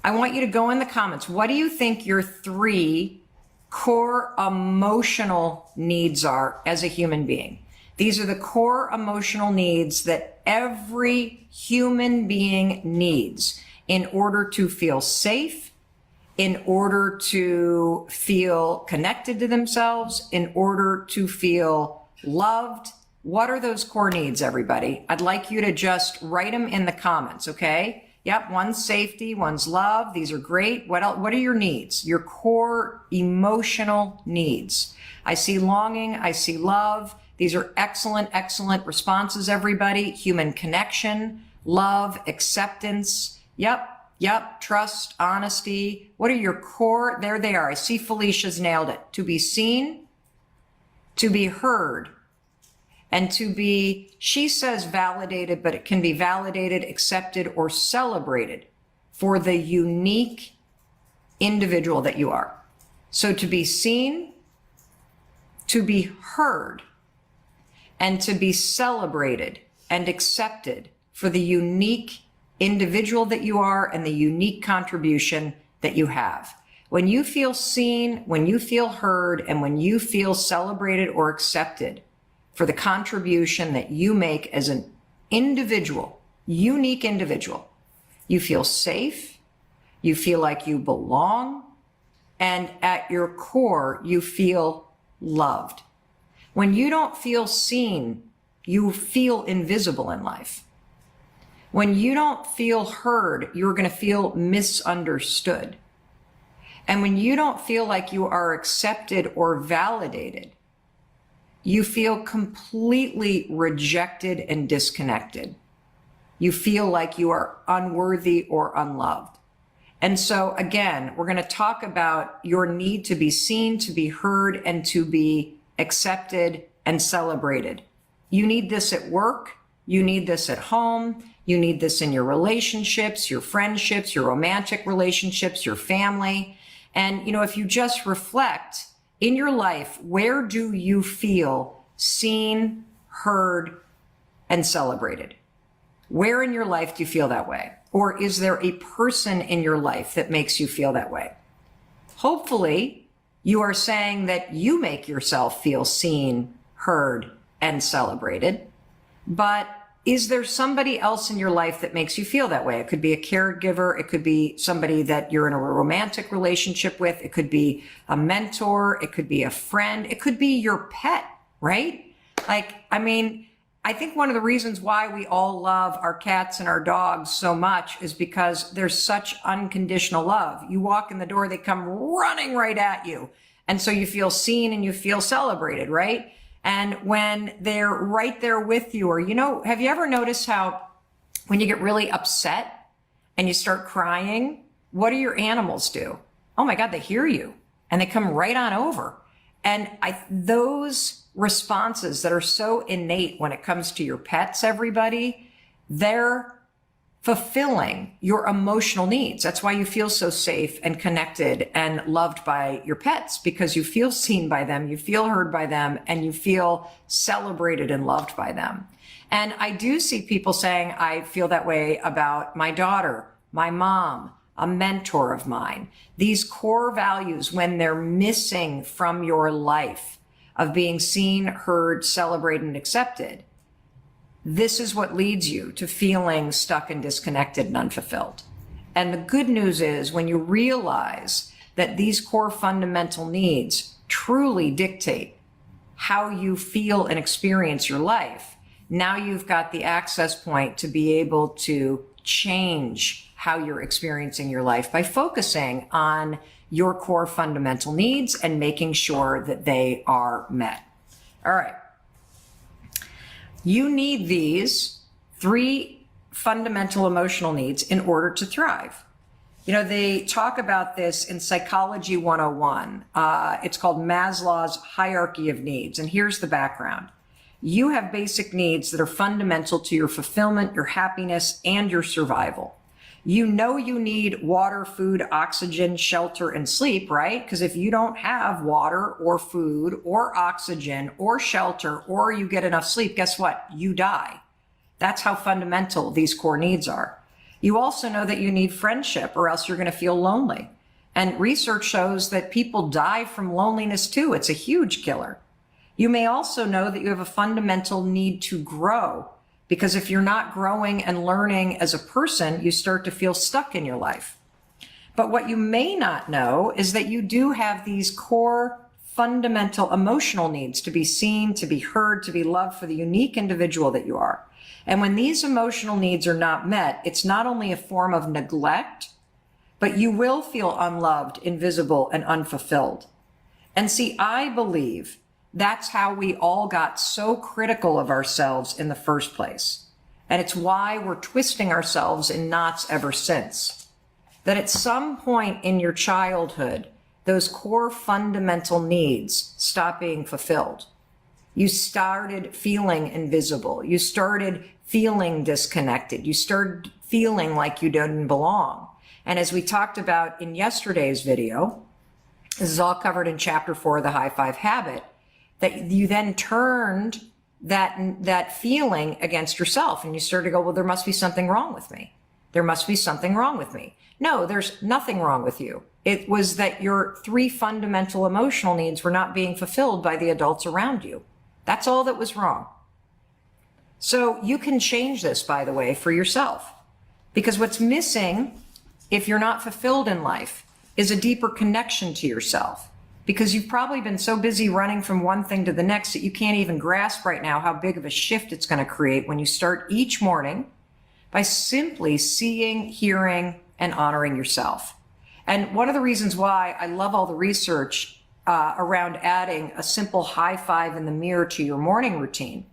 Speaker 1: I want you to go in the comments. What do you think your 3 core emotional needs are as a human being? These are the core emotional needs that every human being needs in order to feel safe, in order to feel connected to themselves, in order to feel loved. What are those core needs, everybody? I'd like you to just write them in the comments, okay? Yep, one's safety, one's love. These are great. What else? What are your needs? Your core emotional needs. I see longing. I see love. These are excellent, excellent responses, everybody. Human connection, love, acceptance. Yep. Trust, honesty. What are your core? There they are. I see Felicia's nailed it. To be seen, to be heard, and to be, she says validated, but it can be validated, accepted, or celebrated for the unique individual that you are. So to be seen, to be heard, and to be celebrated and accepted for the unique individual that you are and the unique contribution that you have. When you feel seen, when you feel heard, and when you feel celebrated or accepted for the contribution that you make as an individual, unique individual, you feel safe, you feel like you belong, and at your core, you feel loved. When you don't feel seen, you feel invisible in life. When you don't feel heard, you're going to feel misunderstood. And when you don't feel like you are accepted or validated, you feel completely rejected and disconnected. You feel like you are unworthy or unloved. And so again, we're going to talk about your need to be seen, to be heard, and to be accepted and celebrated. You need this at work. You need this at home. You need this in your relationships, your friendships, your romantic relationships, your family. And, you know, if you just reflect in your life, where do you feel seen, heard, and celebrated? Where in your life do you feel that way? Or is there a person in your life that makes you feel that way? Hopefully, you are saying that you make yourself feel seen, heard, and celebrated. But is there somebody else in your life that makes you feel that way? It could be a caregiver. It could be somebody that you're in a romantic relationship with. It could be a mentor. It could be a friend. It could be your pet, right? I think one of the reasons why we all love our cats and our dogs so much is because there's such unconditional love. You walk in the door, they come running right at you. And so you feel seen and you feel celebrated, right? And when they're right there with you, or, have you ever noticed how when you get really upset and you start crying, what do your animals do? Oh my God, they hear you and they come right on over. And those responses that are so innate when it comes to your pets, everybody, they're fulfilling your emotional needs. That's why you feel so safe and connected and loved by your pets, because you feel seen by them, you feel heard by them, and you feel celebrated and loved by them. And I do see people saying, I feel that way about my daughter, my mom, a mentor of mine. These core values, when they're missing from your life of being seen, heard, celebrated, and accepted, this is what leads you to feeling stuck and disconnected and unfulfilled. And the good news is, when you realize that these core fundamental needs truly dictate how you feel and experience your life, now you've got the access point to be able to change how you're experiencing your life by focusing on your core fundamental needs and making sure that they are met. All right. You need these 3 fundamental emotional needs in order to thrive. They talk about this in Psychology 101. It's called Maslow's hierarchy of needs. And here's the background. You have basic needs that are fundamental to your fulfillment, your happiness, and your survival. You need water, food, oxygen, shelter, and sleep, right? Because if you don't have water or food or oxygen or shelter, or you get enough sleep, guess what? You die. That's how fundamental these core needs are. You also know that you need friendship, or else you're going to feel lonely. And research shows that people die from loneliness too. It's a huge killer. You may also know that you have a fundamental need to grow, because if you're not growing and learning as a person, you start to feel stuck in your life. But what you may not know is that you do have these core fundamental emotional needs to be seen, to be heard, to be loved for the unique individual that you are. And when these emotional needs are not met, it's not only a form of neglect, but you will feel unloved, invisible, and unfulfilled. And see, I believe that's how we all got so critical of ourselves in the first place. And it's why we're twisting ourselves in knots ever since. That at some point in your childhood, those core fundamental needs stop being fulfilled. You started feeling invisible. You started feeling disconnected. You started feeling like you didn't belong. And as we talked about in yesterday's video, this is all covered in chapter 4 of the High Five Habit, that you then turned that feeling against yourself, and you started to go, well, there must be something wrong with me. There must be something wrong with me. No, there's nothing wrong with you. It was that your 3 fundamental emotional needs were not being fulfilled by the adults around you. That's all that was wrong. So you can change this, by the way, for yourself, because what's missing, if you're not fulfilled in life, is a deeper connection to yourself. Because you've probably been so busy running from one thing to the next that you can't even grasp right now how big of a shift it's going to create when you start each morning by simply seeing, hearing, and honoring yourself. And one of the reasons why I love all the research around adding a simple high five in the mirror to your morning routine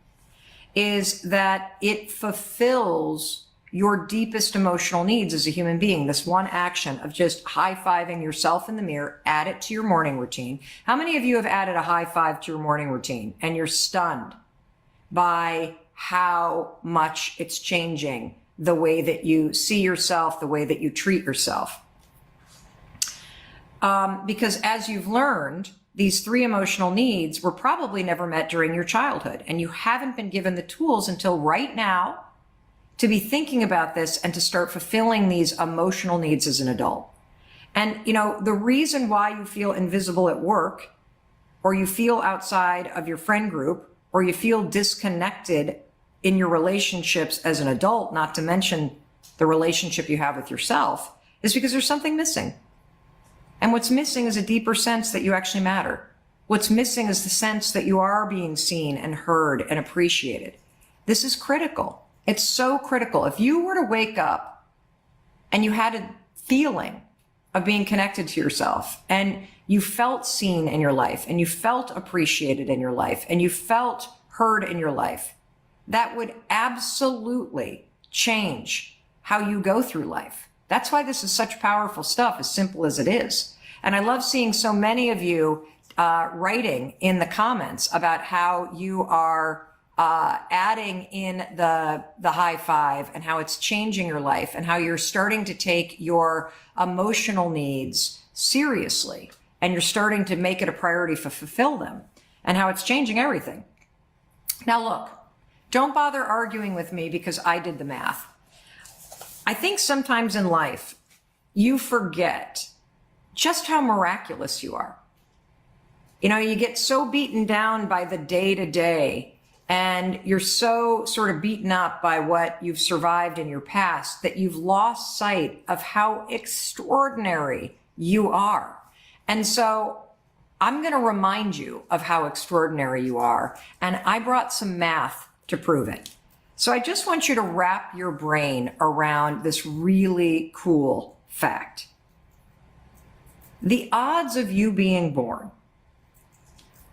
Speaker 1: is that it fulfills your deepest emotional needs as a human being. This one action of just high-fiving yourself in the mirror, add it to your morning routine. How many of you have added a high five to your morning routine and you're stunned by how much it's changing the way that you see yourself, the way that you treat yourself? Because as you've learned, these 3 emotional needs were probably never met during your childhood, and you haven't been given the tools until right now to be thinking about this and to start fulfilling these emotional needs as an adult. And, the reason why you feel invisible at work, or you feel outside of your friend group, or you feel disconnected in your relationships as an adult, not to mention the relationship you have with yourself, is because there's something missing. And what's missing is a deeper sense that you actually matter. What's missing is the sense that you are being seen and heard and appreciated. This is critical. It's so critical. If you were to wake up and you had a feeling of being connected to yourself, and you felt seen in your life, and you felt appreciated in your life, and you felt heard in your life, that would absolutely change how you go through life. That's why this is such powerful stuff, as simple as it is. And I love seeing so many of you writing in the comments about how you are adding in the high five, and how it's changing your life, and how you're starting to take your emotional needs seriously, and you're starting to make it a priority to fulfill them, and how it's changing everything. Now look, don't bother arguing with me because I did the math. I think sometimes in life you forget just how miraculous you are. You get so beaten down by the day to day, and you're so sort of beaten up by what you've survived in your past, that you've lost sight of how extraordinary you are. And so I'm going to remind you of how extraordinary you are. And I brought some math to prove it. So I just want you to wrap your brain around this really cool fact. The odds of you being born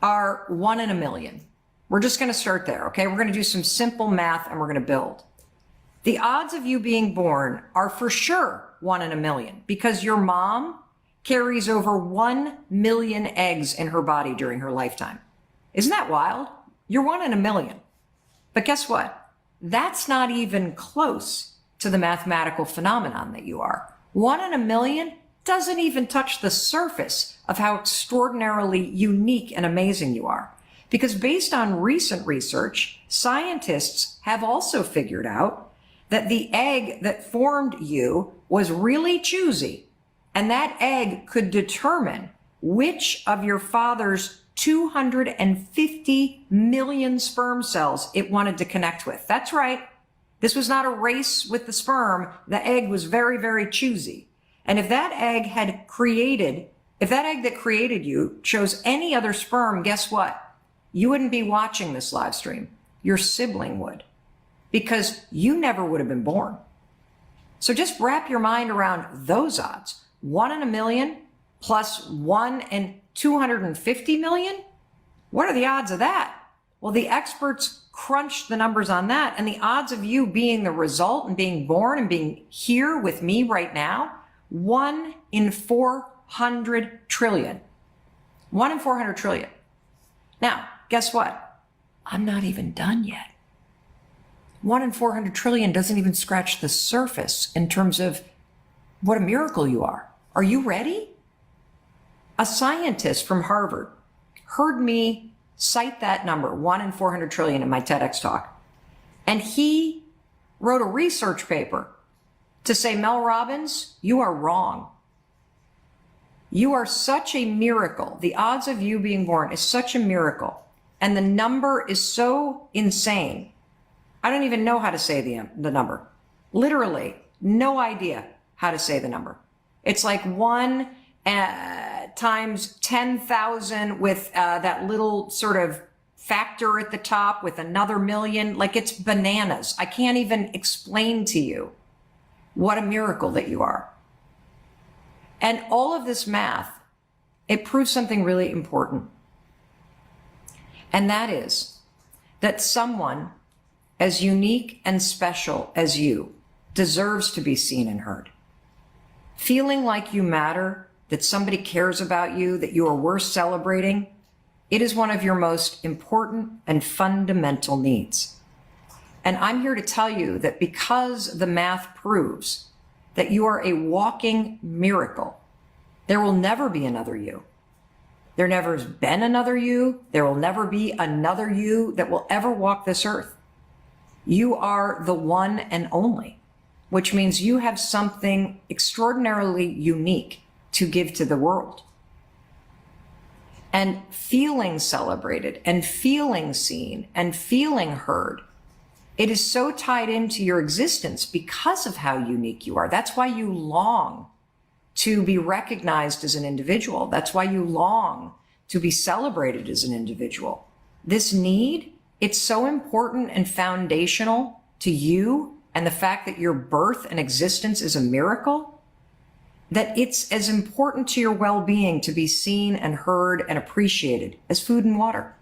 Speaker 1: are 1 in a million. We're just going to start there, okay? We're going to do some simple math and we're going to build. The odds of you being born are for sure 1 in a million, because your mom carries over 1 million eggs in her body during her lifetime. Isn't that wild? You're 1 in a million. But guess what? That's not even close to the mathematical phenomenon that you are. 1 in a million doesn't even touch the surface of how extraordinarily unique and amazing you are. Because based on recent research, scientists have also figured out that the egg that formed you was really choosy. And that egg could determine which of your father's 250 million sperm cells it wanted to connect with. That's right. This was not a race with the sperm. The egg was very, very choosy. And if that egg that created you chose any other sperm, guess what? You wouldn't be watching this live stream. Your sibling would, because you never would have been born. So just wrap your mind around those odds. 1 in a million plus 1 in 250 million? What are the odds of that? Well, the experts crunched the numbers on that, and the odds of you being the result and being born and being here with me right now, 1 in 400 trillion. 1 in 400 trillion. Now, guess what? I'm not even done yet. 1 in 400 trillion doesn't even scratch the surface in terms of what a miracle you are. Are you ready? A scientist from Harvard heard me cite that number, 1 in 400 trillion, in my TEDx talk. And he wrote a research paper to say, Mel Robbins, you are wrong. You are such a miracle. The odds of you being born is such a miracle. And the number is so insane. I don't even know how to say the number. Literally, no idea how to say the number. It's like 1 times 10,000 with that little sort of factor at the top with another million. Like, it's bananas. I can't even explain to you what a miracle that you are. And all of this math, it proves something really important. And that is that someone as unique and special as you deserves to be seen and heard. Feeling like you matter, that somebody cares about you, that you are worth celebrating, it is one of your most important and fundamental needs. And I'm here to tell you that because the math proves that you are a walking miracle, there will never be another you. There never has been another you. There will never be another you that will ever walk this earth. You are the one and only, which means you have something extraordinarily unique to give to the world. And feeling celebrated and feeling seen and feeling heard, it is so tied into your existence because of how unique you are. That's why you long to be recognized as an individual. That's why you long to be celebrated as an individual. This need, it's so important and foundational to you and the fact that your birth and existence is a miracle, that it's as important to your well-being to be seen and heard and appreciated as food and water.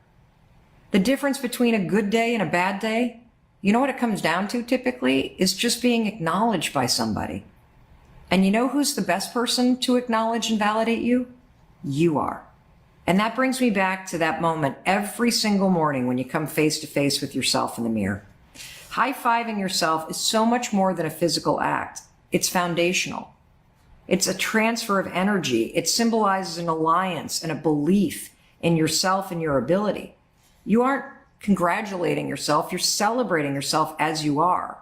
Speaker 1: The difference between a good day and a bad day, you know what it comes down to typically, is just being acknowledged by somebody. And you know who's the best person to acknowledge and validate you? You are. And that brings me back to that moment every single morning when you come face to face with yourself in the mirror. High-fiving yourself is so much more than a physical act. It's foundational. It's a transfer of energy. It symbolizes an alliance and a belief in yourself and your ability. You aren't congratulating yourself. You're celebrating yourself as you are.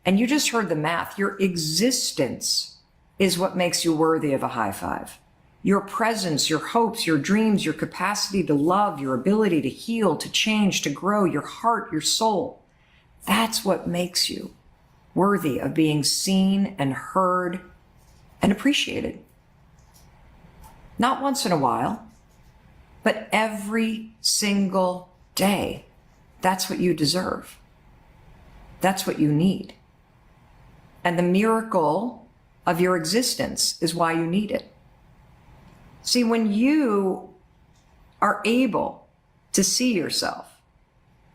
Speaker 1: And you just heard the math. Your existence is what makes you worthy of a high five. Your presence, your hopes, your dreams, your capacity to love, your ability to heal, to change, to grow, your heart, your soul. That's what makes you worthy of being seen and heard and appreciated. Not once in a while, but every single day. That's what you deserve. That's what you need. And the miracle of your existence is why you need it. See, when you are able to see yourself,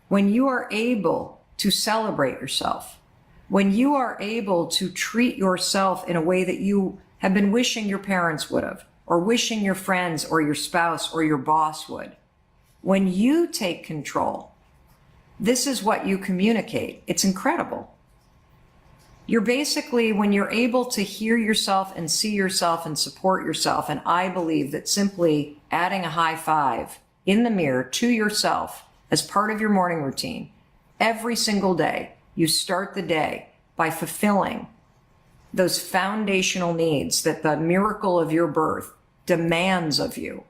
Speaker 1: when you are able to celebrate yourself, when you are able to treat yourself in a way that you have been wishing your parents would have, or wishing your friends or your spouse or your boss would, when you take control, this is what you communicate. It's incredible. You're basically, when you're able to hear yourself and see yourself and support yourself, and I believe that simply adding a high five in the mirror to yourself as part of your morning routine, every single day, you start the day by fulfilling those foundational needs that the miracle of your birth demands of you.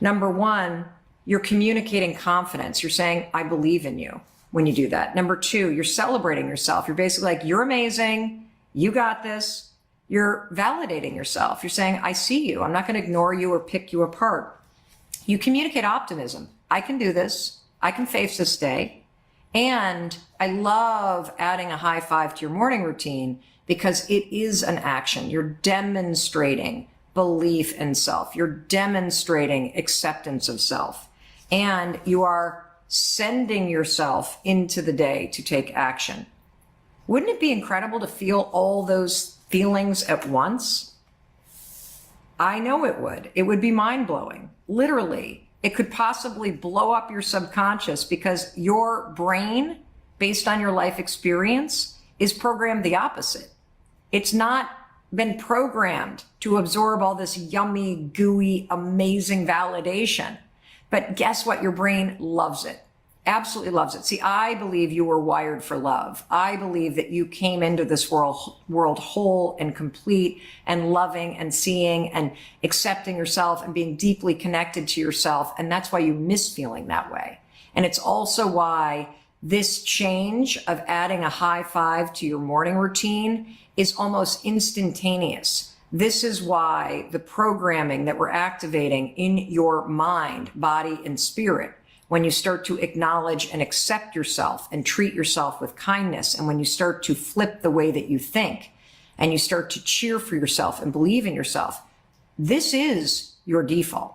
Speaker 1: Number one, you're communicating confidence. You're saying, I believe in you when you do that. Number two, you're celebrating yourself. You're basically like, you're amazing. You got this. You're validating yourself. You're saying, I see you. I'm not going to ignore you or pick you apart. You communicate optimism. I can do this. I can face this day. And I love adding a high five to your morning routine because it is an action. You're demonstrating belief in self. You're demonstrating acceptance of self. And you are sending yourself into the day to take action. Wouldn't it be incredible to feel all those feelings at once? I know it would. It would be mind-blowing. Literally, it could possibly blow up your subconscious because your brain, based on your life experience, is programmed the opposite. It's not been programmed to absorb all this yummy, gooey, amazing validation. But guess what? Your brain loves it. Absolutely loves it. See, I believe you were wired for love. I believe that you came into this world whole and complete and loving and seeing and accepting yourself and being deeply connected to yourself. And that's why you miss feeling that way. And it's also why this change of adding a high five to your morning routine is almost instantaneous. This is why the programming that we're activating in your mind, body, and spirit, when you start to acknowledge and accept yourself and treat yourself with kindness, and when you start to flip the way that you think, and you start to cheer for yourself and believe in yourself, this is your default.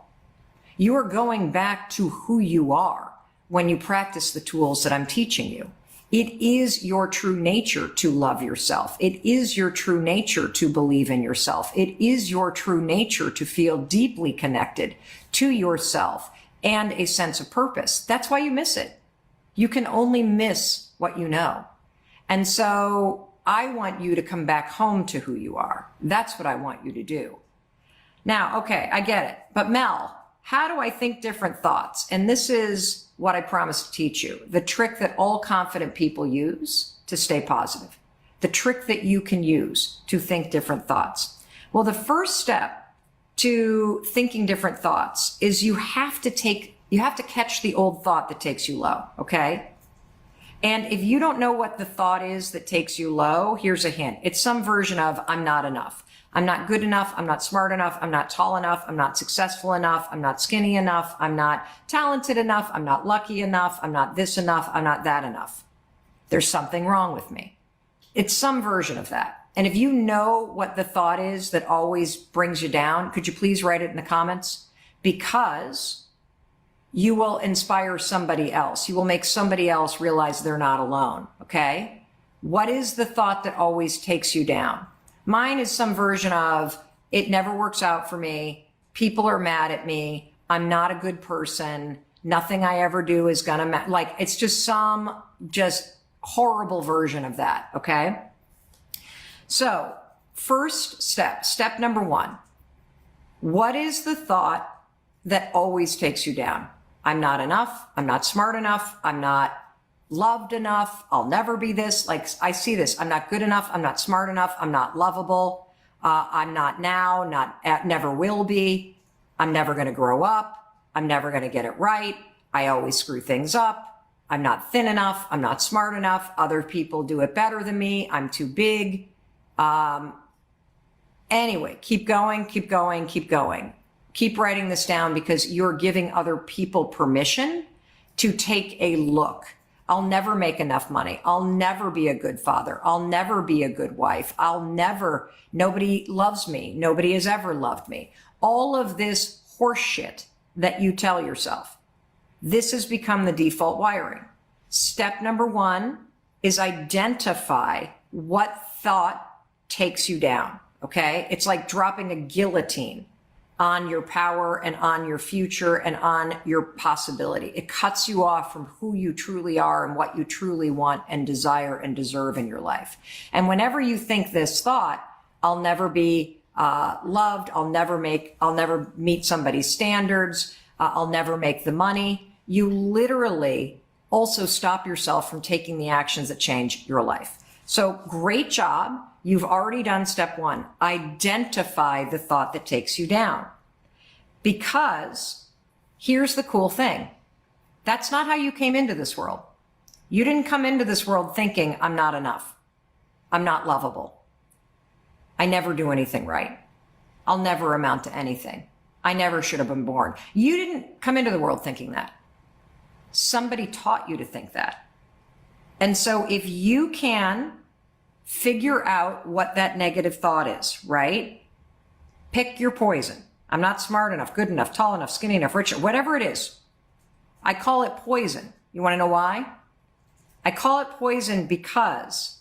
Speaker 1: You are going back to who you are when you practice the tools that I'm teaching you. It is your true nature to love yourself. It is your true nature to believe in yourself. It is your true nature to feel deeply connected to yourself and a sense of purpose. That's why you miss it. You can only miss what you know. And so I want you to come back home to who you are. That's what I want you to do. Now, okay, I get it. But Mel, how do I think different thoughts? And this is what I promised to teach you. The trick that all confident people use to stay positive. The trick that you can use to think different thoughts. Well, the first step to thinking different thoughts is you have to catch the old thought that takes you low, okay? And if you don't know what the thought is that takes you low, here's a hint. It's some version of I'm not enough. I'm not good enough. I'm not smart enough. I'm not tall enough. I'm not successful enough. I'm not skinny enough. I'm not talented enough. I'm not lucky enough. I'm not this enough. I'm not that enough. There's something wrong with me. It's some version of that. And if you know what the thought is that always brings you down, could you please write it in the comments? Because you will inspire somebody else. You will make somebody else realize they're not alone, okay? What is the thought that always takes you down? Mine is some version of, it never works out for me. People are mad at me. I'm not a good person. Nothing I ever do is gonna matter. Like, it's just some horrible version of that, okay? So, first step number one, what is the thought that always takes you down? I'm not enough. I'm not smart enough. I'm not loved enough. I'll never be this. Like, I see this. I'm not good enough. I'm not smart enough. I'm not lovable. I'm not now, never will be. I'm never going to grow up. I'm never going to get it right. I always screw things up. I'm not thin enough. I'm not smart enough. Other people do it better than me. I'm too big. Anyway, keep going, keep going, keep going. Keep writing this down because you're giving other people permission to take a look. I'll never make enough money. I'll never be a good father. I'll never be a good wife. Nobody loves me. Nobody has ever loved me. All of this horseshit that you tell yourself. This has become the default wiring. Step number one is identify what thought takes you down, okay? It's like dropping a guillotine on your power and on your future and on your possibility. It cuts you off from who you truly are and what you truly want and desire and deserve in your life. And whenever you think this thought, I'll never be loved, I'll never meet somebody's standards, I'll never make the money, you literally also stop yourself from taking the actions that change your life. So great job. You've already done step one. Identify the thought that takes you down. Because here's the cool thing. That's not how you came into this world. You didn't come into this world thinking, I'm not enough. I'm not lovable. I never do anything right. I'll never amount to anything. I never should have been born. You didn't come into the world thinking that. Somebody taught you to think that. And so if you can figure out what that negative thought is, right? Pick your poison. I'm not smart enough, good enough, tall enough, skinny enough, rich, whatever it is. I call it poison. You want to know why? I call it poison because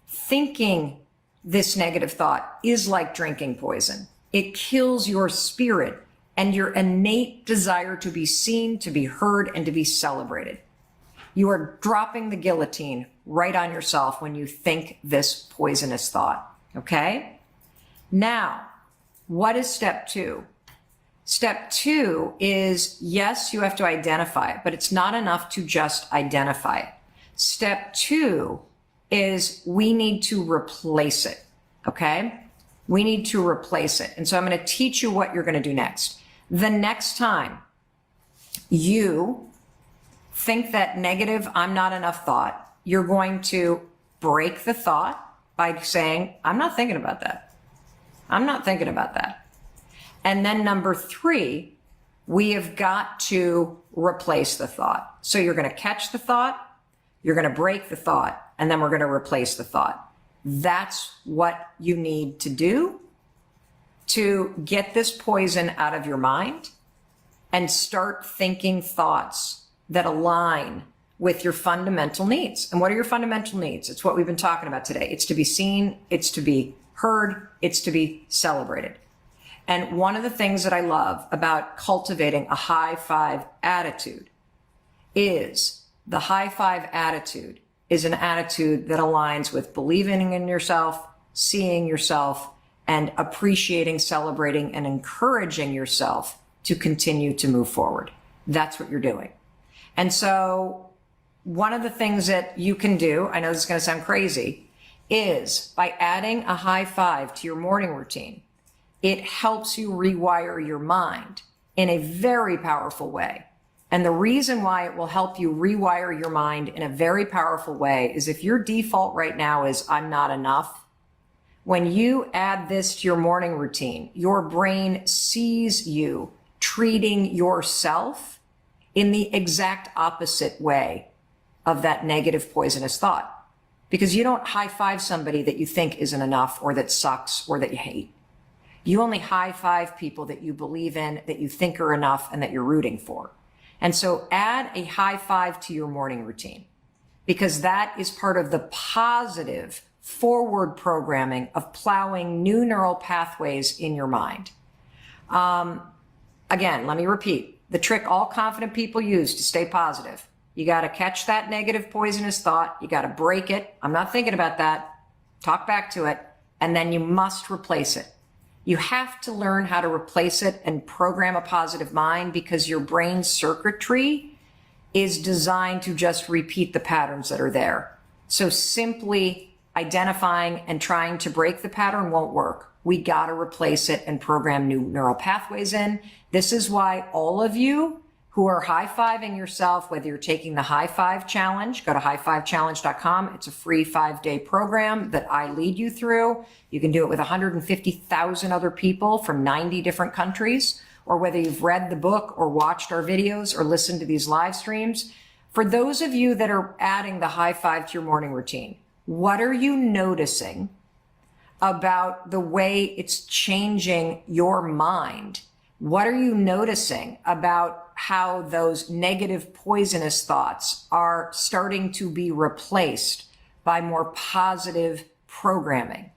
Speaker 1: thinking this negative thought is like drinking poison. It kills your spirit and your innate desire to be seen, to be heard, and to be celebrated. You are dropping the guillotine right on yourself when you think this poisonous thought, okay? Now, what is step two? Step two is, yes, you have to identify it, but it's not enough to just identify it. Step two is we need to replace it, okay? We need to replace it. And so I'm going to teach you what you're going to do next. The next time you think that negative, I'm not enough thought, you're going to break the thought by saying, I'm not thinking about that. I'm not thinking about that. And then number three, we have got to replace the thought. So you're going to catch the thought, you're going to break the thought, and then we're going to replace the thought. That's what you need to do to get this poison out of your mind and start thinking thoughts that align with your fundamental needs. And what are your fundamental needs? It's what we've been talking about today. It's to be seen, it's to be heard, it's to be celebrated. And one of the things that I love about cultivating a high five attitude is the high five attitude is an attitude that aligns with believing in yourself, seeing yourself, and appreciating, celebrating, and encouraging yourself to continue to move forward. That's what you're doing. And so one of the things that you can do, I know this is going to sound crazy, is by adding a high five to your morning routine, it helps you rewire your mind in a very powerful way. And the reason why it will help you rewire your mind in a very powerful way is if your default right now is I'm not enough, when you add this to your morning routine, your brain sees you treating yourself in the exact opposite way of that negative poisonous thought. Because you don't high five somebody that you think isn't enough or that sucks or that you hate. You only high five people that you believe in, that you think are enough, and that you're rooting for. And so add a high five to your morning routine, because that is part of the positive forward programming of plowing new neural pathways in your mind. Again, let me repeat, the trick all confident people use to stay positive. You got to catch that negative poisonous thought. You got to break it. I'm not thinking about that. Talk back to it. And then you must replace it. You have to learn how to replace it and program a positive mind, because your brain's circuitry is designed to just repeat the patterns that are there. So simply identifying and trying to break the pattern won't work. We got to replace it and program new neural pathways in. This is why all of you who are high-fiving yourself, whether you're taking the High Five Challenge, go to highfivechallenge.com. It's a free 5-day program that I lead you through. You can do it with 150,000 other people from 90 different countries, or whether you've read the book or watched our videos or listened to these live streams. For those of you that are adding the high five to your morning routine, what are you noticing about the way it's changing your mind? What are you noticing about how those negative poisonous thoughts are starting to be replaced by more positive programming?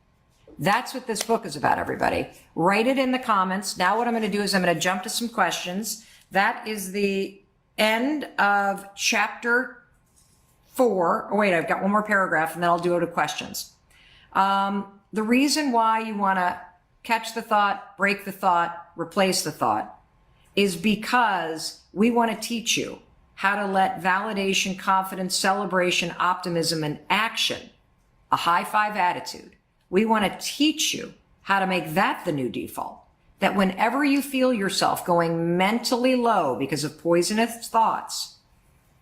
Speaker 1: That's what this book is about, everybody. Write it in the comments. Now what I'm going to do is I'm going to jump to some questions. That is the end of chapter 4. Oh, wait, I've got one more paragraph and then I'll do it to questions. The reason why you want to catch the thought, break the thought, replace the thought is because we want to teach you how to let validation, confidence, celebration, optimism, and action, a high five attitude. We want to teach you how to make that the new default. That whenever you feel yourself going mentally low because of poisonous thoughts,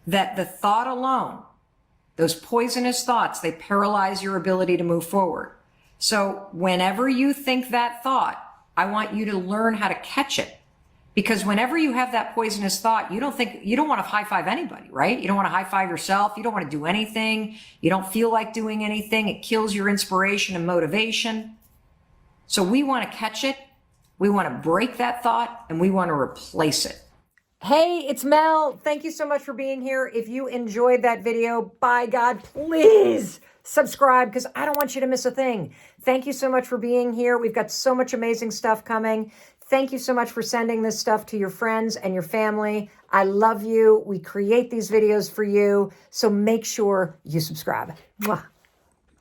Speaker 1: that the thought alone, those poisonous thoughts, they paralyze your ability to move forward. So whenever you think that thought, I want you to learn how to catch it. Because whenever you have that poisonous thought, you don't want to high five anybody, right? You don't want to high five yourself. You don't want to do anything. You don't feel like doing anything. It kills your inspiration and motivation. So we want to catch it. We want to break that thought and we want to replace it. Hey, it's Mel. Thank you so much for being here. If you enjoyed that video, by God, please subscribe, because I don't want you to miss a thing. Thank you so much for being here. We've got so much amazing stuff coming. Thank you so much for sending this stuff to your friends and your family. I love you. We create these videos for you. So make sure you subscribe. Mwah.